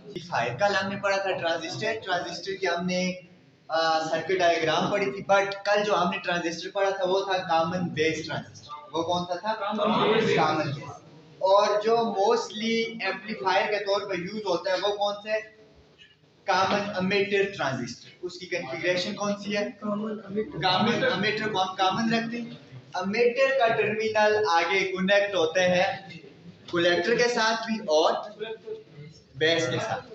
Amplifier कल हमने पढ़ा था ट्रांजिस्टर की हमने सर्किट डायग्राम पढ़ी थी, बट कल जो हमने ट्रांजिस्टर पढ़ा था वो था कॉमन बेस ट्रांजिस्टर। वो कौन सा था? Common base. और जो मोस्टली एम्पलीफायर के तौर पर यूज होता है वो कौन सा है? Common emitter transistor. उसकी कॉन्फ़िगरेशन कौन सी है? कॉमन एमिटर को हम कॉमन रखते हैं। एमिटर का टर्मिनल आगे कनेक्ट होते हैं कलेक्टर के साथ भी और बेस के साथ।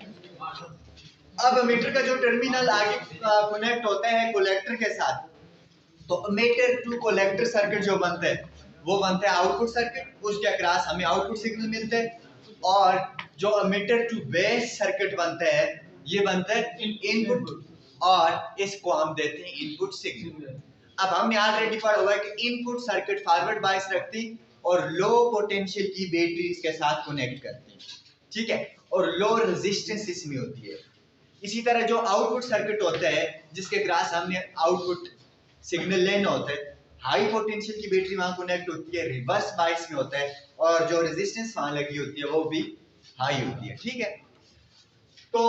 अब एमीटर का जो टर्मिनल आगे कनेक्ट होते हैं कलेक्टर के साथ, तो एमीटर टू कलेक्टर सर्किट जो बनते हैं वो बनते हैं आउटपुट सर्किट। उसके अक्रॉस हमें आउटपुट सिग्नल मिलते हैं। और जो एमीटर टू बेस सर्किट बनते हैं ये बनते हैं इनपुट, और इसको हम देते हैं इनपुट सिग्नल। अब हमने ऑलरेडी पढ़ा हुआ है कि इनपुट सर्किट फॉरवर्ड बायस रखती और लो पोटेंशियल की बैटरीज के साथ कनेक्ट करती, ठीक है, और लो रेजिस्टेंस इसमें होती है। इसी तरह जो आउटपुट सर्किट होता है जिसके ग्रास हमने आउटपुट सिग्नल लेना होता है, हाई पोटेंशियल की बैटरी वहां कनेक्ट होती है, रिवर्स बायस में होता है, और जो रेजिस्टेंस वहां लगी होती है वो भी हाई होती है, ठीक है। तो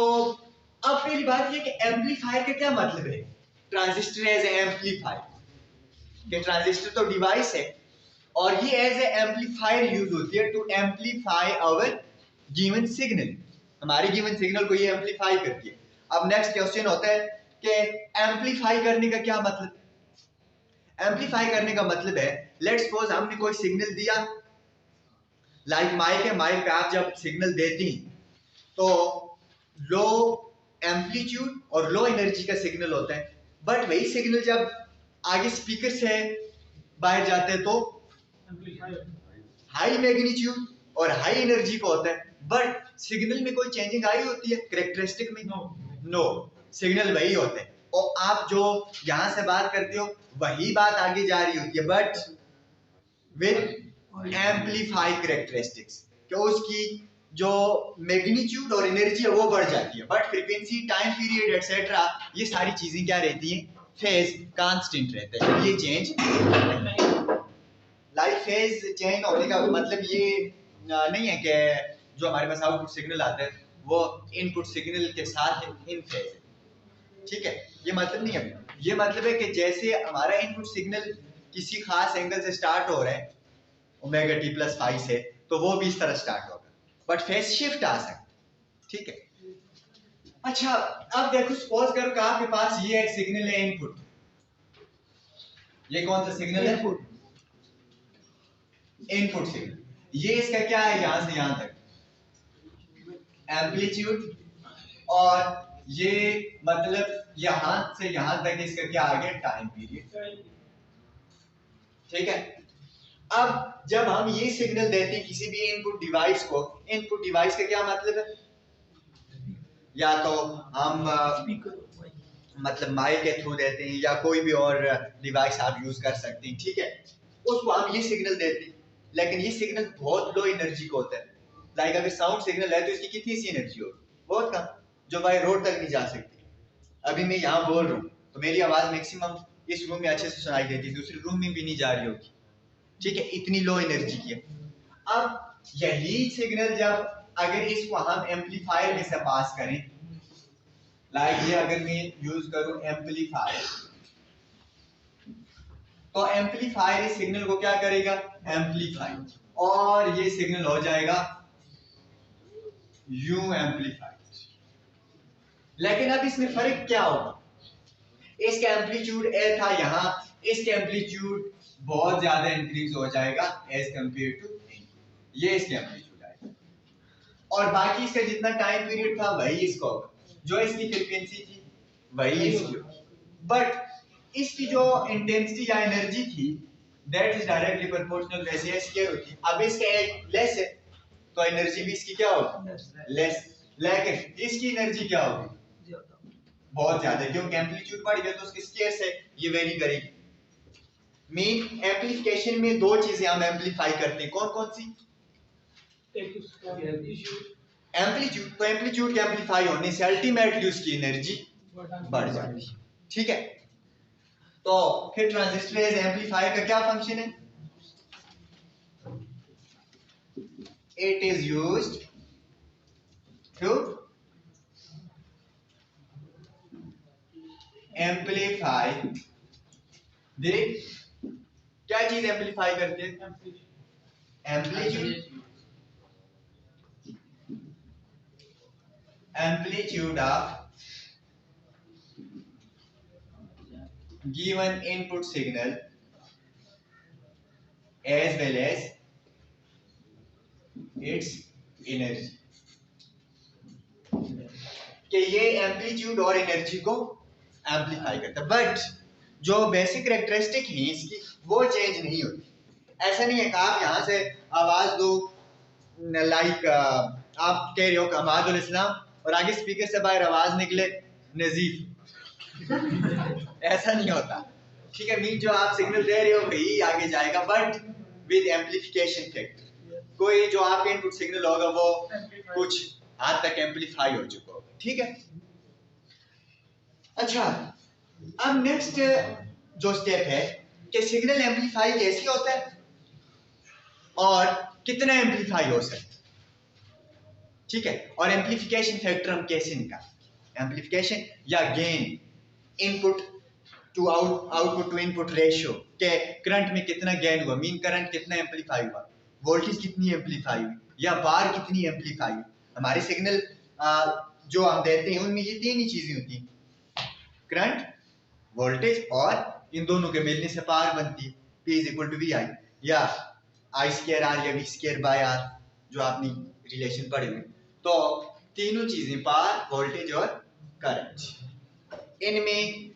अब पहली बात ये कि एम्पलीफायर का क्या मतलब है? ट्रांजिस्टर एज ए एम्पलीफायर, कि ट्रांजिस्टर तो डिवाइस है और ये एज ए एम्पलीफायर यूज होती है to amplify our given signal. हमारे गिवन सिग्नल को ये एम्पलीफाई करती है। अब नेक्स्ट क्वेश्चन होता है कि एम्पलीफाई करने का क्या मतलब? एम्पलीफाई करने का मतलब है, लेट्स सपोज हमने कोई सिग्नल दिया, लाइक माइक है, माइक पे आप जब सिग्नल देती तो लो एम्पलीट्यूड और लो एनर्जी का सिग्नल होता है, बट वही सिग्नल जब आगे स्पीकर से बाहर जाते हैं तो हाई मैग्नीट्यूड और हाई एनर्जी का होता है, बट सिग्नल में कोई चेंजिंग आई होती है कैरेक्टरिस्टिक में? नो, सिग्नल वही होते हैं और आप जो यहां से बात करते हो वही बात आगे जा रही होती है, बट विद एम्पलीफाई कैरेक्टरिस्टिक्स, कि उसकी जो मैग्नीट्यूड और एनर्जी है वो बढ़ जाती है, but frequency, time period etcetera ये सारी चीजें क्या रहती हैं? फेज कांस्टेंट रहता है, ये चेंज लाइक फेज चेंज होने का मतलब ये नहीं है कि जो हमारे पास आउटपुट सिग्नल आता है वो इनपुट सिग्नल के साथ इन फेज है, ठीक है, ये मतलब नहीं है। ये मतलब है कि जैसे हमारा इनपुट सिग्नल किसी खास एंगल से स्टार्ट हो रहा है ओमेगा टी प्लस फाइव से, तो वो भी इस तरह स्टार्ट होगा, बट फेज शिफ्ट आ सकता है, ठीक है। अच्छा, अब देखो सपोज करो कि आपके पास ये एक सिग्नल है इनपुट, ये कौन सा सिग्नल है? Input signal. ये इसका क्या है? यहां से यहां तक एम्पलीट्यूड, और ये मतलब यहां से यहां तक इसका क्या आ गया? टाइम पीरियड, ठीक है। अब जब हम ये सिग्नल देते हैं किसी भी इनपुट डिवाइस को, इनपुट डिवाइस का क्या मतलब है? या तो हम मतलब माइक के थ्रू देते हैं या कोई भी और डिवाइस आप यूज कर सकते हैं, ठीक है, उसको हम ये सिग्नल देते हैं, लेकिन ये सिग्नल बहुत लो एनर्जी का होता है। लाइक अगर साउंड सिग्नल है तो इसकी कितनी सी एनर्जी होगी? बहुत कम, जो बाय रोड तक नहीं जा सकती। अभी मैं यहाँ बोल रहा हूँ तो मेरी आवाज मैक्सिमम इस रूम में अच्छे से सुनाई देती है, दूसरे रूम में भी नहीं जा रही होगी, ठीक है, इतनी लो एनर्जी की है। अब यही सिग्नल जब अगर इसको हम एम्पलीफायर में से पास करें, लाइक ये अगर मैं यूज करूं एम्पलीफायर, तो एम्पलीफायर इस सिग्नल को क्या करेगा? एम्पलीफाई, और ये सिग्नल हो जाएगा यू एम्पलीफाई। लेकिन अब इसमें फर्क क्या होगा? इसका एम्पलीट्यूड ए था यहाँ, इसका एम्पलीट्यूड बहुत ज्यादा इंक्रीज हो जाएगा एज कंपेयर टू ये इसका एम्पलीट्यूड आएगा, और बाकी इसका जितना टाइम पीरियड था वही इसका होगा, जो इसकी फ्रीक्वेंसी थी वही इसकी होगी, बट इसकी जो इंटेंसिटी या एनर्जी थी दैट इज डायरेक्टली प्रोपोर्शनल वैसे स्केयर होती। अब इसका एक लेस है तो एनर्जी भी इसकी क्या होगी? लेस, लेकिन इसकी एनर्जी क्या होगी? बहुत ज्यादा, क्योंकि एम्पलीट्यूड बढ़ गया तो उसकी स्केयर से ये वेरी करेगी। मीन एम्पलीफिकेशन में दो चीजें हम एम्पलीफाई करते हैं, कौन कौन सी? एम्पलीट्यूड, तो एम्पलीट्यूड के एम्पलीफाई होने से अल्टीमेटली उसकी एनर्जी बढ़ जाती है, ठीक है। तो फिर ट्रांजिस्टर एज एम्पलीफायर का क्या फंक्शन है? It is used to amplify, देख क्या चीज एम्पलीफाई करती है? Amplitude, amplitude of given input signal as well as its energy, कि ये एम्पलीट्यूड और एनर्जी को एम्पलीफाई करता है, बट जो बेसिक कैरेक्टरिस्टिक है इसकी वो चेंज नहीं होती। ऐसा नहीं है कि आप यहाँ से आवाज दो, लाइक आप कह रहे हो कमाल इस्लाम और आगे स्पीकर से बाहर आवाज निकले नजीफ ऐसा नहीं होता, ठीक है। मीन जो आप सिग्नल दे रहे हो वही आगे जाएगा, बट विद एम्पलीफिकेशन फैक्टर। कोई जो आपका इनपुट सिग्नल होगा वो कुछ हद तक एम्पलीफाई हो चुका होगा, ठीक है। अच्छा, अब नेक्स्ट जो स्टेप है कि सिग्नल एम्पलीफाई कैसे होता है और कितना एम्पलीफाई हो सकता है, ठीक है। और एम्पलीफिकेशन फैक्टर हम कैसे निकालें, एम्पलीफिकेशन या gain input to output to input ratio, के करंट में कितना गेन हुआ, मीन करंट कितना एम्पलीफाई हुआ, वोल्टेज कितनी एम्पलीफाई हुई या बार कितनी एम्पलीफाई हुई। हमारे सिग्नल जो हम देते हैं उनमें ये तीन ही चीजें होती हैं, करंट, वोल्टेज और इन दोनों के मिलने से पावर बनती है, P is equal to V I या आई स्क्वायर आर या वी स्क्वायर बाय आर, जो आपने रिलेशन पढ़े हुए। तो तीनों चीजें पावर, वोल्टेज और करंट, इनमें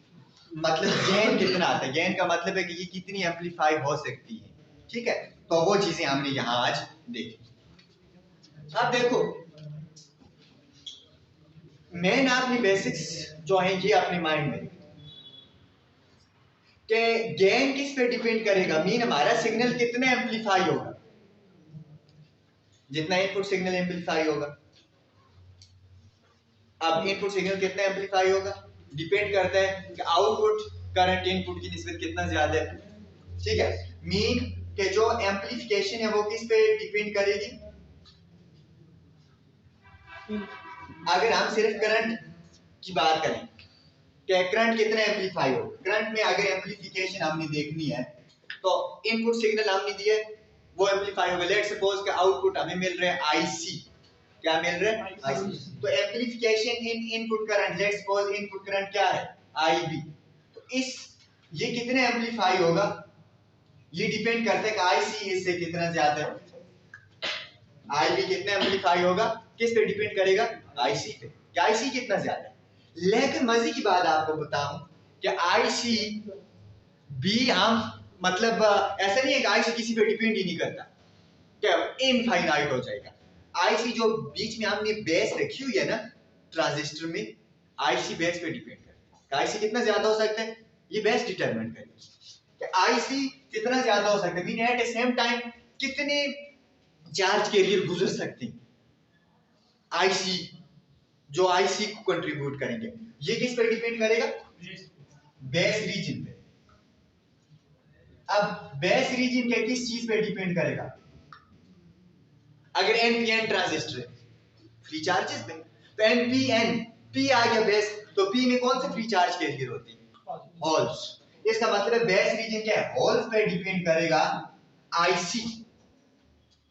मतलब गेन कितना आता है, गेन का मतलब है कि ये कितनी एम्पलीफाई हो सकती है, ठीक है। तो वो चीजें हमने यहां आज देखी। अब देखो मेन अपनी बेसिक्स जो है ये अपने माइंड में कि गेन किस पे डिपेंड करेगा, मीन हमारा सिग्नल कितना एम्पलीफाई होगा, जितना इनपुट सिग्नल एम्पलीफाई होगा। अब इनपुट सिग्नल कितना एम्पलीफाई होगा डिपेंड करता है कि आउटपुट करंट इनपुट की निस्बत कितना ज्यादा है, ठीक है। मीन के जो एम्पलीफिकेशन है वो किस पे डिपेंड करेगी, अगर हम सिर्फ करंट की बात करें कि करंट कितना एम्पलीफाई हो, करंट में अगर एम्पलीफिकेशन हमने देखनी है तो इनपुट सिग्नल हमने दिए वो एम्पलीफाई होगा। लेट्स सपोज कि आउटपुट हमें मिल रहा है आईसी, क्या मिल रहा है आईसी, तो amplification in input current, let's suppose input current क्या है आईबी, तो इस ये कितने एम्पलीफाई होगा ये डिपेंड करता है कि आईसी इससे कितना ज्यादा है, आईबी कितना एम्पलीफाई होगा किस पे डिपेंड करेगा, आईसी पे, कि आईसी कितना ज्यादा है। लेकिन मजे की बात आपको बताऊं कि आईसी भी हम मतलब ऐसा नहीं है कि आईसी किसी पे डिपेंड ही नहीं करता, क्या इनफाइनाइट हो जाएगा। आईसी जो बीच में हमने बेस रखी हुई है ना ट्रांजिस्टर में, आईसी बेस पे डिपेंड करता है, आईसी कितना ज्यादा हो सकता है ये बेस डिटरमाइन करेगा कि आईसी कितना ज्यादा हो सकता है, mean at the same time कितने चार्ज कैरियर गुजर सकते हैं आईसी, जो आईसी को कंट्रीब्यूट करेंगे, ये किस पर डिपेंड करेगा, बेस रीजन पे। अब बेस रीजन के किस चीज पे डिपेंड करेगा, अगर एनपीएन ट्रांजिस्टर है फ्री चार्जेस पे, तो एनपीएन पी आ गया बेस, तो पी में कौन से फ्री चार्ज कैरियर होते हैं, होल्स। इसका मतलब है बेस रीजन क्या है, होल्स पे डिपेंड करेगा आईसी।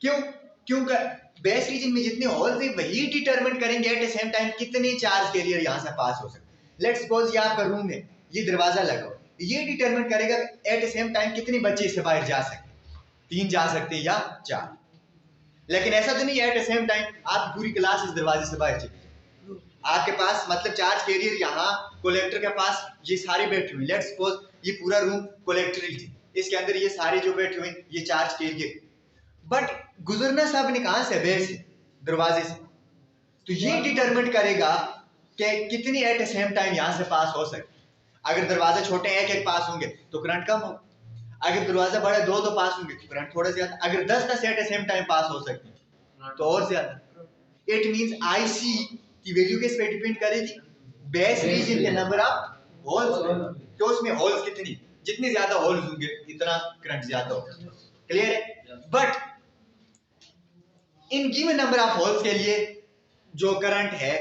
क्यों, क्योंकि बेस रीजन में जितने होल्स है वही डिटरमाइन करेंगे एट द सेम टाइम कितने चार्ज कैरियर यहां से पास हो सकते हैं। लेट्स सपोज ये आपका रूम है, ये दरवाजा लगा हो, ये डिटरमाइन करेगा एट द सेम टाइम कितने बच्चे इससे बाहर जा सकते हैं, 3 जा सकते हैं या 4। लेकिन ऐसा तो नहीं है एट द सेम टाइम आप पूरी क्लास इस दरवाजे से बाहर चले, आपके पास मतलब चार्ज कैरियर यहाँ कलेक्टर के पास ये सारे बैठे हुए, लेट्स सपोज ये पूरा रूम कलेक्टर रीजन, इसके अंदर ये सारे जो बैठे हुए ये चार्ज कैरियर, बट गुजरना सब ने कहां से, बेस से, दरवाजे से। तो ये डिटरमाइन करेगा कि कितनी एट द सेम टाइम यहां से पास हो सकती। अगर दरवाजा छोटे एक एक पास होंगे तो करंट कम होगा, अगर दरवाजा बड़ा दो पास होंगे तो करंट थोड़ा ज्यादा, अगर 10 eight the same time pass हो सकती तो और ज्यादा। इट मींस आईसी की वैल्यू किस पे डिपेंड करेगी, बेस रीजन के नंबर ऑफ होल्स, तो उसमें होल्स कितनी, जितने ज्यादा होल्स होंगे इतना करंट ज्यादा होगा, क्लियर है। But in given number of holes के लिए जो करंट है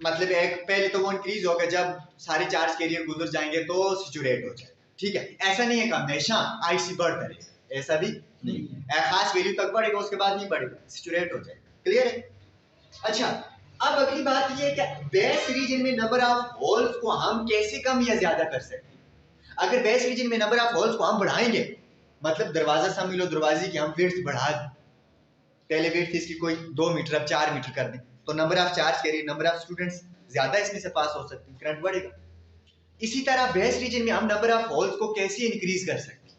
मतलब एक पहले तो वो इंक्रीज होगा जब सारे चार्ज कैरियर गुजर जाएंगे तो सैचुरेट हो जाएगा, ठीक है। ऐसा नहीं है कि हमेशा आईसी बढ़ता रहेगा, ऐसा भी नहीं, एक खास वैल्यू तक बढ़ेगा उसके बाद नहीं बढ़ेगा, सैचुरेट हो जाएगा। क्लियर है? अच्छा, अब अगली बात ये है कि बेस रीजन में नंबर ऑफ होल्स को हम कैसे कम या ज्यादा कर सकते हैं। अगर बेस रीजन में नंबर ऑफ होल्स को हम बढ़ाएंगे, मतलब दरवाजा समझ लो, दरवाजे की हम विड्थ बढ़ा दें, पहले विड्थ इसकी कोई 2 मीटर अब 4 मीटर कर दें, तो number of charge carrier, number of students ज्यादा इसमें से पास हो सकते हैं, करंट बढ़ेगा। इसी तरह बेस रीजन में हम नंबर ऑफ होल्स को कैसे इंक्रीज कर सकते हैं।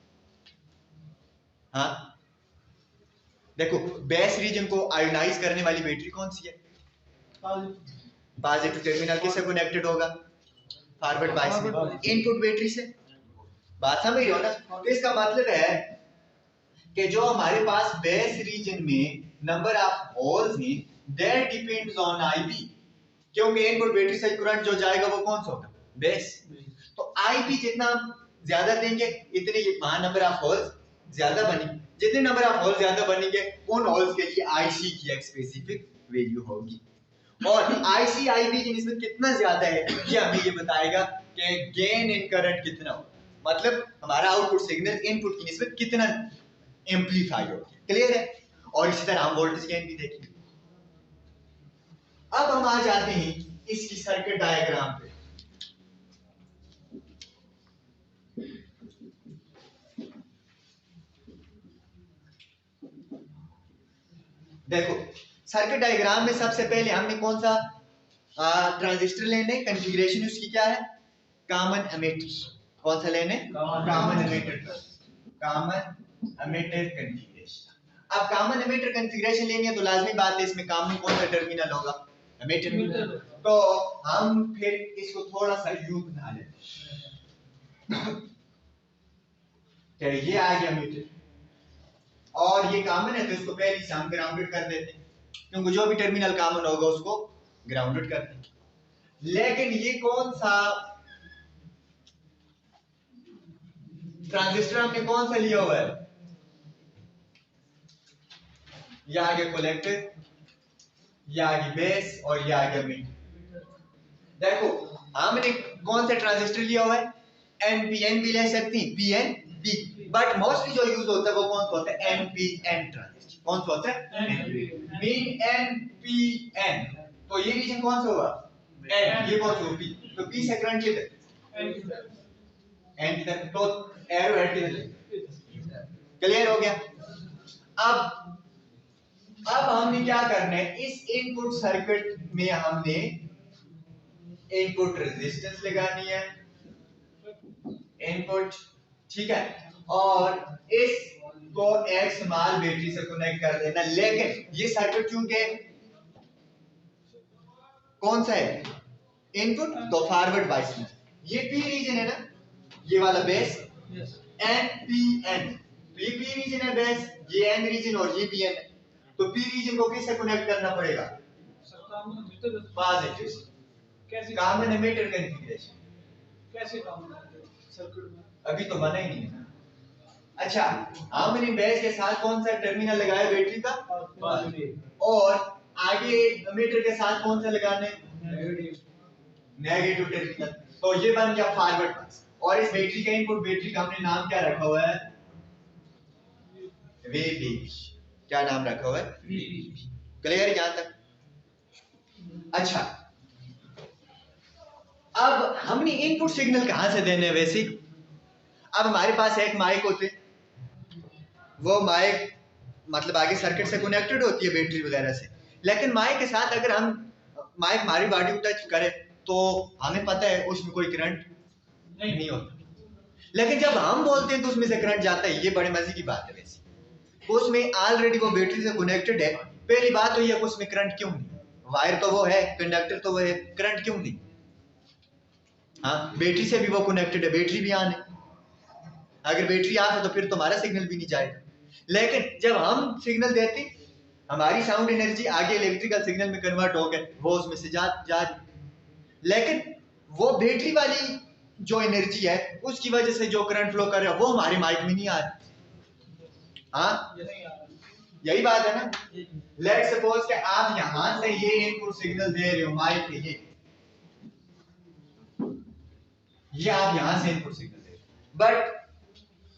हाँ देखो, बेस रीजन को आयोनाइज करने वाली बैटरी कौन सी है? पॉजिटिव टर्मिनल किससे कनेक्टेड होगा? फॉरवर्ड बायस में, इनपुट बैटरी से। बात समझ रहे हो ना? तो इसका मतलब है कि जो हमारे पास बेस रीजन में नंबर ऑफ होल्स हैं दैट डिपेंड्स ऑन आईबी, क्योंकि इनपुट बैटरी से करंट जो जाएगा वो कौन सा होगा? बेस। तो आईबी जितना ज्यादा देंगे इतने वहां नंबर ऑफ होल्स ज्यादा बनेंगे, जितने नंबर ऑफ होल्स ज्यादा बनेंगे उन होल्स के लिए आईसी की एक स्पेसिफिक वैल्यू होगी, और आईसी आईबी की निस्बत कितना ज्यादा है ये हमें ये बताएगा कि गेन इन करंट कितना होगा, मतलब हमारा आउटपुट सिग्नल इनपुट की निस्बत कितना एम्पलीफाई होगी। क्लियर है? और इसी तरह हम वोल्टेज गेन भी देखेंगे। अब हम आ जाते हैं इसकी सर्किट डायग्राम पे। देखो सर्किट डायग्राम में सबसे पहले हमने कौन सा ट्रांजिस्टर लेने, कॉन्फ़िगरेशन उसकी क्या है? Common emitter. कौन सा लेने? Common emitter. Common emitter configuration. अब कॉमन एमिटर कॉन्फ़िगरेशन लेनी है तो लाजमी बात है इसमें कॉमन कौन सा टर्मिनल होगा? एमिटर। तो हम फिर इसको थोड़ा सा यूं बना लेते हैं, ये आ गया एमिटर और ये कॉमन है तो इसको पहले से हम ग्राउंडेड कर देते हैं, क्योंकि जो भी टर्मिनल कॉमन होगा उसको ग्राउंडेड करते हैं। लेकिन ये कौन सा ट्रांजिस्टर हमने कौन सा लिया हुआ है? ये आगे कलेक्टर, ये आगे बेस और ये आगे मीटर। देखो हमने कौन सा ट्रांजिस्टर लिया हुआ है? एनपीएन भी ले सकते हैं, पीएनपी, बट मोस्टली जो यूज होता है वो कौन सा होता है? NPN transistor. कौन सा होता है? Mean NPN. तो ये रीजन कौन सा हुआ? एन। ये कौन सा हुआ? पी। तो पी से करंट किधर? एन की तरफ, तो एरो हेड किधर? क्लियर हो गया? अब हमने क्या करना है, इस इनपुट सर्किट में हमने इनपुट रेजिस्टेंस लगानी है, इनपुट, ठीक है, और इसको एक स्मॉल बैटरी से कनेक्ट कर देना। लेकिन ये सर्किट चूंकि कौन सा है? इनपुट, तो फॉरवर्ड बायस में ये पी रीजन है ना, ये वाला बेस एन पी एन, ये पी रीजन है बेस, ये एन रीजन और ये पी एन है। तो पी रीजन को किससे कनेक्ट करना पड़ेगा? पॉजिटिव से। कैसे? Common emitter configuration. कैसे कॉमन सर्किट में? अभी तो बना ही नहीं है। अच्छा, हमने बेस के साथ कौन सा टर्मिनल लगाया बैटरी का? पॉजिटिव। और आगे एमिटर के साथ कौन सा लगाना है? Negative terminal. तो ये बन गया फॉरवर्ड बायस। और इस बैटरी का इनपुट बैटरी का हमने नाम क्या रखा हुआ है? वीबी। क्या नाम रखा हुआ है? वीबी। क्लियर यहां तक? अच्छा, अब हमने इनपुट सिग्नल कहां से देने हैं? वैसे अब हमारे पास एक माइक होते, वो माइक मतलब आगे सर्किट से कनेक्टेड होती है बैटरी वगैरह से, लेकिन माइक के साथ अगर हम माइक हमारी बॉडी को टच करे तो हमें पता है उसमें कोई करंट नहीं होता, लेकिन जब हम बोलते हैं तो उसमें से करंट जाता है। ये बड़े मजे की बात है। वैसे उसमें ऑलरेडी वो बैटरी से कनेक्टेड है। पहली बात तो ये उसमें करंट क्यों नहीं? वायर तो वो है, कंडक्टर तो वो है, करंट क्यों नहीं? हाँ, बैटरी से भी वो कनेक्टेड है, बैटरी भी ऑन है। अगर बैटरी ऑफ है तो फिर तुम्हारा सिग्नल भी नहीं जाएगा। लेकिन जब हम सिग्नल देते हमारी साउंड एनर्जी आगे इलेक्ट्रिकल सिग्नल में कन्वर्ट हो गए, वो उसमें से जा रही, लेकिन वो बैटरी वाली जो एनर्जी है उसकी वजह से जो करंट फ्लो कर रहा है वो हमारे माइक में नहीं आ रहा। हाँ, यही बात है ना। लेट्स सपोज कि आप यहां से ये इनपुट सिग्नल दे रहे हो माइक पे, ये ये आप यहां से इनपुट सिग्नल दे, बट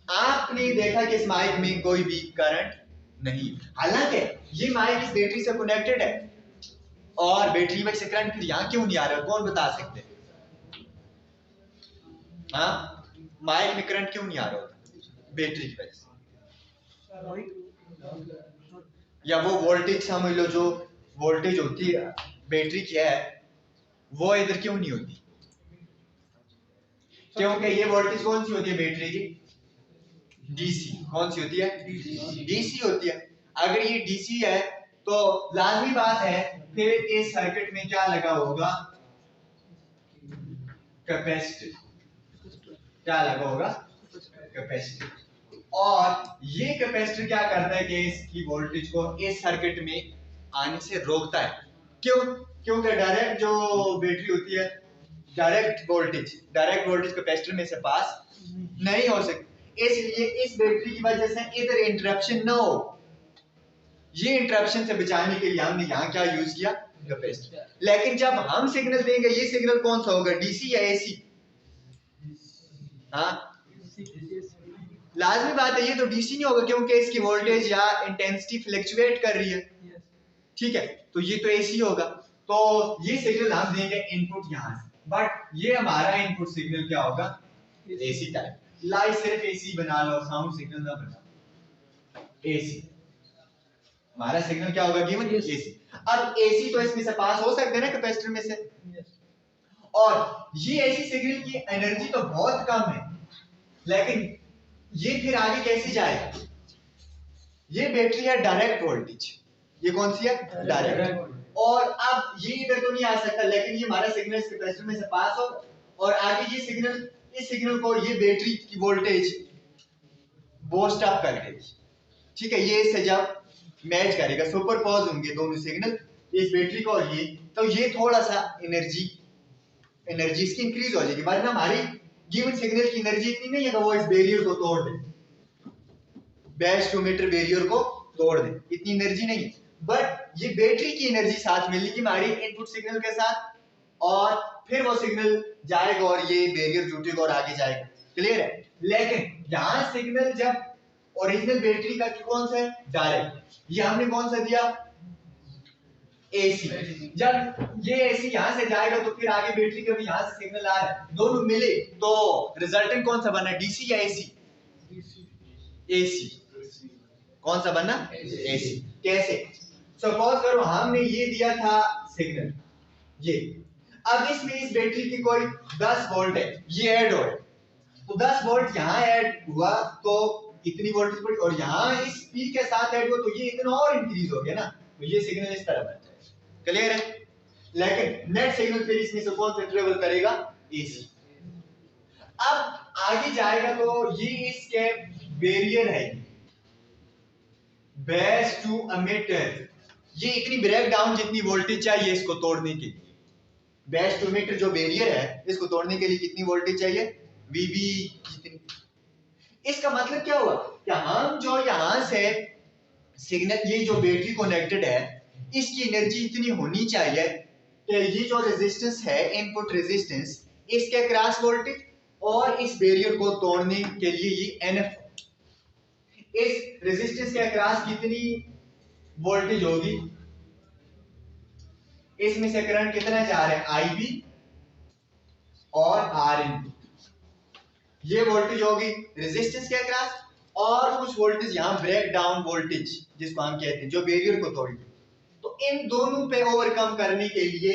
आपने देखा कि इस माइक में कोई भी करंट नहीं, हालांकि ये माइक इस बैटरी से कनेक्टेड है और बैटरी में से करंट फिर यहां क्यों नहीं आ रहा, कौन बता सकते हैं? हाँ, माइक में करंट क्यों नहीं आ रहा होता? बैटरी की वजह से, या वो वोल्टेज समझ लो, जो वोल्टेज होती है बैटरी की है वो इधर क्यों नहीं होती? क्योंकि ये वोल्टेज कौन सी होती है बैटरी की? डीसी। कौन सी होती है? डीसी होती है। अगर ये डीसी है तो लाजमी बात है फिर इस सर्किट में क्या लगा होगा? कैपेसिटर। क्या लगा होगा? कैपेसिटर। और ये कैपेसिटर क्या करता है कि इसकी वोल्टेज को इस सर्किट में आने से रोकता है। क्यों? क्योंकि डायरेक्ट जो बैटरी होती है, डायरेक्ट वोल्टेज कैपेसिटर में से पास नहीं हो सकती, इसलिए इस बैटरी की वजह से इधर इंटरप्शन ना हो। ये इंटरप्शन से बचाने के लिए हमने यहाँ क्या यूज किया? कैपेसिटर। लेकिन जब हम सिग्नल देंगे, ये सिग्नल कौन सा होगा? डीसी या एसी? हाँ, लाजमी बात है ये तो डीसी नहीं होगा क्योंकि इसकी वोल्टेज या इंटेंसिटी फ्लक्चुएट कर रही है, ठीक है, तो ये तो एसी होगा। तो ये सिग्नल हम देंगे इनपुट यहां से, बट ये हमारा इनपुट सिग्नल क्या होगा? AC type. लाई सिर्फ एसी बना लो, साउंड सिग्नल ना बना, एसी हमारा सिग्नल क्या होगा? Given AC. अब एसी तो इसमें से पास हो सकते हैं ना कैपेसिटर में से, और ये एसी सिग्नल की एनर्जी तो बहुत कम है, लेकिन ये फिर आगे कैसे जाएगा? ये बैटरी है डायरेक्ट वोल्टेज, ये कौन सी है? डायरेक्ट। और अब ये इधर तो नहीं आ सकता, लेकिन ये हमारा सिग्नल इस कैपेसिटर में से पास हो, और आगे ये सिग्नल, इस सिग्नल को ये बैटरी की वोल्टेज बूस्ट अप कर देगी, ठीक है। ये इससे जब मैच करेगा, सुपरपोज होंगे दोनों सिग्नल, इस बैटरी का और ये, तो ये थोड़ा सा एनर्जी इसकी इंक्रीज हो जाएगी, वरना हमारी गिवन सिग्नल की एनर्जी इतनी नहीं है कि वो इस बैरियर को तोड़ दे, बेस 2 मीटर बैरियर को तोड़ दे, इतनी एनर्जी नहीं है। बट ये बैटरी की एनर्जी साथ मिलेगी हमारी इनपुट सिग्नल के साथ, और फिर वो सिग्नल जाएगा और ये बैरियर टूटेगा और आगे जाएगा, क्लियर है। लेकिन यहां सिग्नल जब ओरिजिनल बैटरी का कौन सा है? डायरेक्ट। ये हमने कौन सा दिया? एसी। जब ये एसी यहां से जाएगा तो फिर आगे बैटरी का भी यहां से सिग्नल आ रहा है, दोनों मिले तो रिजल्टेंट कौन सा बना? डीसी या एसी? एसी। कौन सा बना? एसी। कैसे? सपोज करो हमने ये दिया था सिग्नल, ये, अब इसमें इस बैटरी की कोई 10 वोल्ट है, ये ऐड हो रहा है, तो 10 वोल्ट यहाँ ऐड हुआ तो इतनी वोल्टेज बढ़ी, और यहाँ इस पी के साथ ऐड हुआ तो ये इतना और इंक्रीज हो गया ना, तो ये सिग्नल इस तरह बन जाएगा, क्लियर है। लेकिन नेट सिग्नल फिर इसमें से कौन सा ट्रेवल करेगा? एसी। अब आगे जाएगा तो ये इसके बैरियर है, बेस टू एमिटर, ये इतनी ब्रेक डाउन जितनी वोल्टेज चाहिए इसको तोड़ने के लिए, बेस टू एमिटर जो बैरियर है इसको तोड़ने के लिए कितनी वोल्टेज चाहिए? वीबी जितनी। इसका मतलब क्या हुआ कि हम जो यहां से सिग्नल, ये जो बैटरी कनेक्टेड है, इसकी एनर्जी इतनी होनी चाहिए कि ये जो रेजिस्टेंस है, इनपुट रेजिस्टेंस, इसके क्रॉस वोल्टेज और इस बैरियर को तोड़ने के लिए ये एनएफ, इस रेजिस्टेंस के अक्रॉस कितनी वोल्टेज होगी? इसमें से करंट कितना जा रहा है? आईबी और आर इन, ये वोल्टेज होगी रेजिस्टेंस के अक्रॉस, और कुछ वोल्टेज यहां ब्रेक डाउन वोल्टेज जिसको हम कहते हैं, जो बैरियर को तोड़ी। तो इन दोनों पे ओवरकम करने के लिए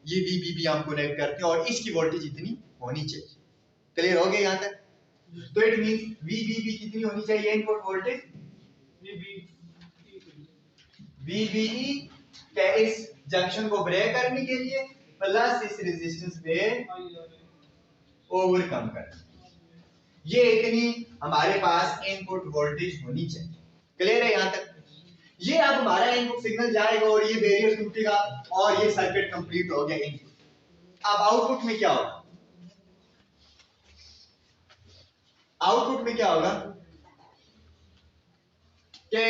ये वीबीबी हम कनेक्ट करते हैं, और इसकी वोल्टेज इतनी होनी चाहिए, क्लियर हो गया यहां तक? तो इट मींस वीबीबी कितनी होनी चाहिए? इनपुट वोल्टेज वीबीई के इस जंक्शन को ब्रेक करने के लिए, प्लस इस रेजिस्टेंस पे ओवरकम करना, ये इतनी हमारे पास इनपुट वोल्टेज होनी चाहिए, क्लियर है यहां तक? ये अब हमारा इनपुट सिग्नल जाएगा और ये बैरियर टूटेगा और ये सर्किट कंप्लीट हो गया इनपुट। अब आउटपुट में क्या होगा? आउटपुट में क्या होगा कि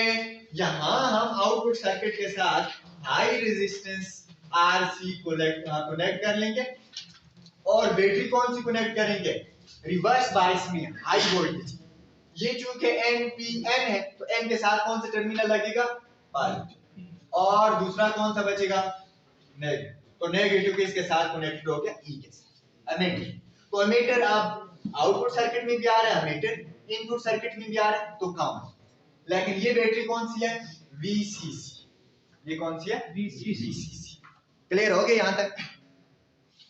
यहां हम आउटपुट सर्किट के साथ हाई रेजिस्टेंस आरसी कनेक्ट कर लेंगे, और बैटरी कौन सी कनेक्ट करेंगे, रिवर्स बायस में हाई वोल्टेज। ये चूंकि NPN है तो N के साथ कौन सा टर्मिनल लगेगा, पॉजिटिव, और दूसरा कौन सा बचेगा, नेगेटिव। तो नेगेटिव किसके साथ कनेक्टेड हो गया, E के साथ, एमीटर। तो एमीटर अब आउटपुट सर्किट में भी आ रहा है, एमीटर इनपुट सर्किट में भी आ रहा है, तो कॉमन। लेकिन ये बैटरी कौन सी है, VCC। ये कौन सी है, VCC। क्लियर हो गया यहां तक?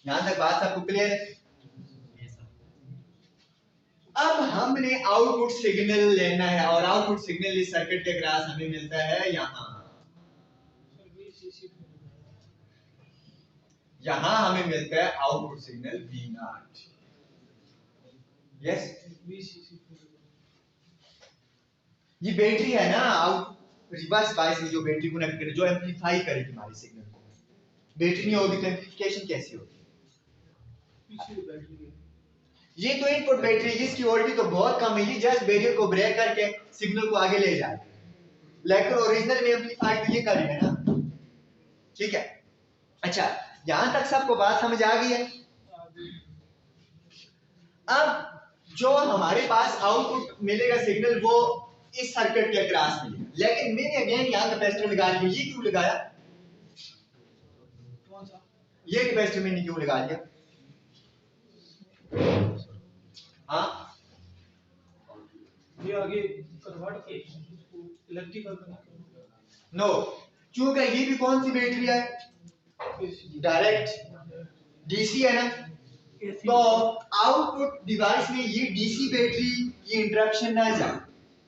यहां तक बात सबको क्लियर है? अब हमने आउटपुट सिग्नल लेना है और आउटपुट सिग्नल इस सर्किट के अक्रॉस हमें मिलता है यहां हमें मिलता है आउटपुट सिग्नल V0। यस, ये बैटरी है ना, आउट रिवर्स बायस में जो बैटरी कनेक्ट करे, जो एम्पलीफाई करेगी हमारे सिग्नल को। बैटरी नहीं होगी तो एम्पलीफिकेशन कैसी होगी? ये तो इनपुट बैटरी जिसकी वोल्टेज तो बहुत कम है, ये जस्ट बैरियर को ब्रेक करके सिग्नल को आगे ले जाए, लेकिन ओरिजिनल में एम्पलीफाई तो ये करेगा ना। ठीक है, अच्छा यहां तक सबको बात समझ आ गई है? अब जो हमारे पास आउटपुट मिलेगा सिग्नल वो इस सर्किट के अक्रॉस मिलेगा, लेकिन मैंने अगेन यहां कैपेसिटर लगा लिया। ये क्यों लगाया, ये कैपेसिटर मैंने क्यों लगा दिया? हाँ, ये आगे कन्वर्ट के इलेक्ट्रिकल नो, क्योंकि ये भी कौन सी बैटरी है, डायरेक्ट डीसी है ना, तो आउटपुट डिवाइस में ये डीसी बैटरी की इंटरप्शन ना जाए,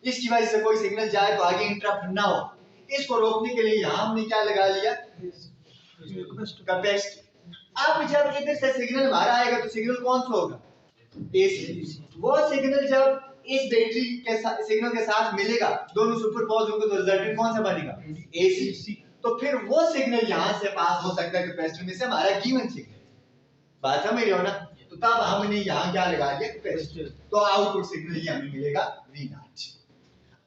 इसकी वजह से कोई सिग्नल जाए तो आगे इंटरप्ट ना हो। इसको रोकने के लिए यहां हमने क्या लगा लिया, कैपेसिटर। अब जब इधर से सिग्नल हमारा आएगा तो सिग्नल कौन सा होगा, एसी। वो सिग्नल जब इस बैटरी के सिग्नल के साथ मिलेगा, दोनों सुपरपोज होंगे तो रिजल्टेंट कौन सा बनेगा, एसी। तो फिर वो सिग्नल यहां से पास हो सकता है कैपेसिटर में से हमारा गिवन सिग्नल। बात समझ रहे हो ना? तो तब हमने यहां क्या लगा दिया, कैपेसिटर। तो आउटपुट सिग्नल ये हमें मिलेगा V0।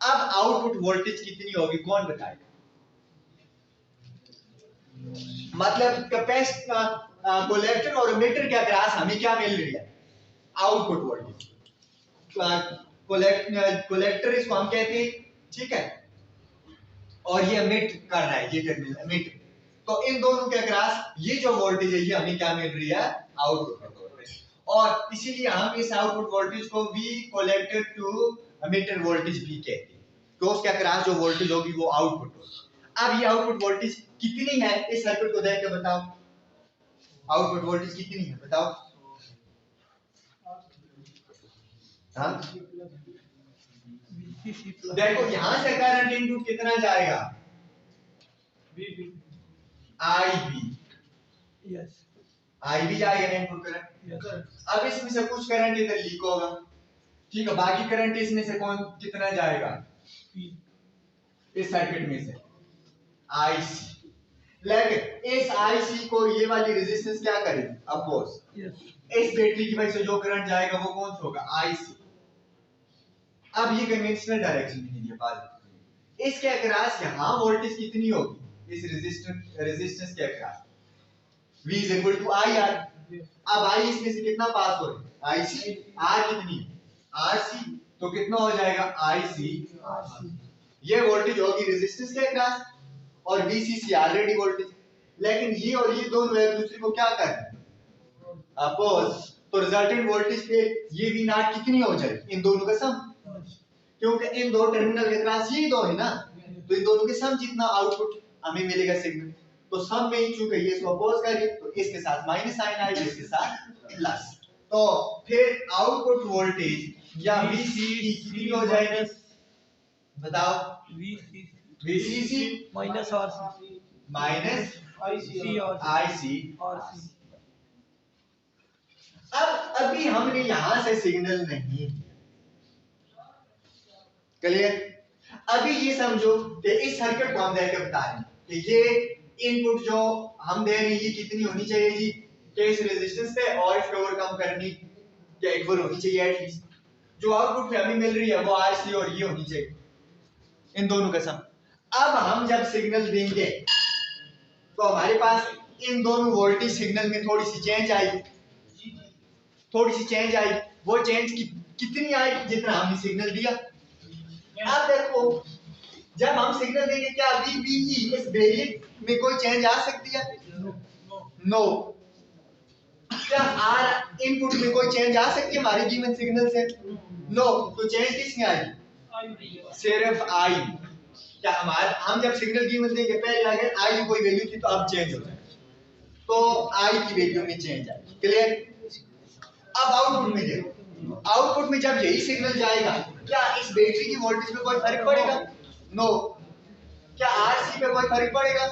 अब आउटपुट वोल्टेज कितनी होगी कौन बताएगा? मतलब कैपेसिटर, कलेक्टर और एमिटर के अक्रॉस हमें क्या मिल रही है, आउटपुट वोल्टेज। कलेक्टर इसको हम कहते हैं, ठीक है, और ये एमिट कर रहा है, ये टर्मिनल एमिटर। तो इन दोनों के अक्रॉस ये जो वोल्टेज है ये हमें क्या मिल रही है, आउटपुट वोल्टेज। और इसीलिए हम इस आउटपुट वोल्टेज को V collector to emitter voltage भी कहते हैं। तो उसके अक्रॉस जो वोल्टेज होगी वो आउटपुट होगी। अब ये आउटपुट वोल्टेज कितनी है, इस सर्किट को देख के बताओ, आउटपुट वोल्टेज कितनी है बताओ। हाँ, देखो यहां से करंट इनटू कितना जाएगा, IB। यस, IB जाएगा ना इनपुट करंट। अब इसमें से कुछ करंट इधर लीक होगा, ठीक है, बाकी करंट इसमें से कौन कितना जाएगा, इस सर्किट में से IC। लेकिन इस IC को ये वाली रेजिस्टेंस क्या करेगी, अपोज। इस बैटरी की वजह से जो करंट जाएगा वो कौन सा होगा, IC। अब ये कन्वेंशनल डायरेक्शन में नहीं है बात। इसके अक्रॉस यहां वोल्टेज कितनी होगी, इस रेजिस्टेंस के across, V is equal to IR। अब I इसमें से कितना पास हो रहा है, IC। R कितनी, RC, तो कितना हो जाएगा, IC। ये वोल्टेज होगी रेजिस्टेंस के अक्रॉस और VCC ऑलरेडी वोल्टेज। लेकिन ये और ये दोनों एक दूसरे को क्या कर रहे हैं, अपोज। तो रिजल्टेंट वोल्टेज पे ये V0 कितनी हो जाएगी, इन दोनों का सम, क्योंकि इन दो टर्मिनल के पास ये दो है ना, तो इन दोनों के सम जितना आउटपुट हमें मिलेगा सिग्नल। तो सम में चूंकि ये इसको अपोज करें तो इसके साथ माइनस साइन आएगा, इसके साथ प्लस। तो फिर आउटपुट वोल्टेज या VCC कितनी हो जाएगी बताओ, VCC minus RC minus IC। अब अभी हमने यहां से सिग्नल नहीं, क्लियर? अभी ये समझो कि इस सर्किट को हम देख के बता रहे हैं कि ये इनपुट जो हम दे रहे हैं ये कितनी होनी चाहिए जी, कि इस रेजिस्टेंस पे और इसको ओवरकम करनी क्या इक्वल होनी चाहिए एटलीस्ट। जो आउटपुट पे हमें मिल रही है वो RC और ये होनी चाहिए, इन दोनों का सम। अब हम जब सिग्नल देंगे तो हमारे पास इन दोनों वोल्टेज सिग्नल में थोड़ी सी चेंज आएगी, थोड़ी सी चेंज आई, वो चेंज कितनी आई जितना हमने सिग्नल दिया। अब देखो जब हम सिग्नल देंगे क्या VBE इस वेरिएट में कोई चेंज आ सकती है? नो। क्या R इनपुट में कोई चेंज आ सकती है हमारे गिवन सिग्नल से? नो। तो चेंज किसमें आएगी? सिर्फ आई। क्या हम जब सिग्नल गिवन देंगे पहले अगर आई की कोई वैल्यू थी तो अब चेंज हो जाएगी, तो आई की वैल्यू में चेंज आएगी। क्लियर? अब आउटपुट में देखो, आउटपुट में जब यही सिग्नल जाएगा क्या इस बैटरी की वोल्टेज में कोई फर्क पड़ेगा? नो। क्या आरसी पे कोई फर्क पड़ेगा?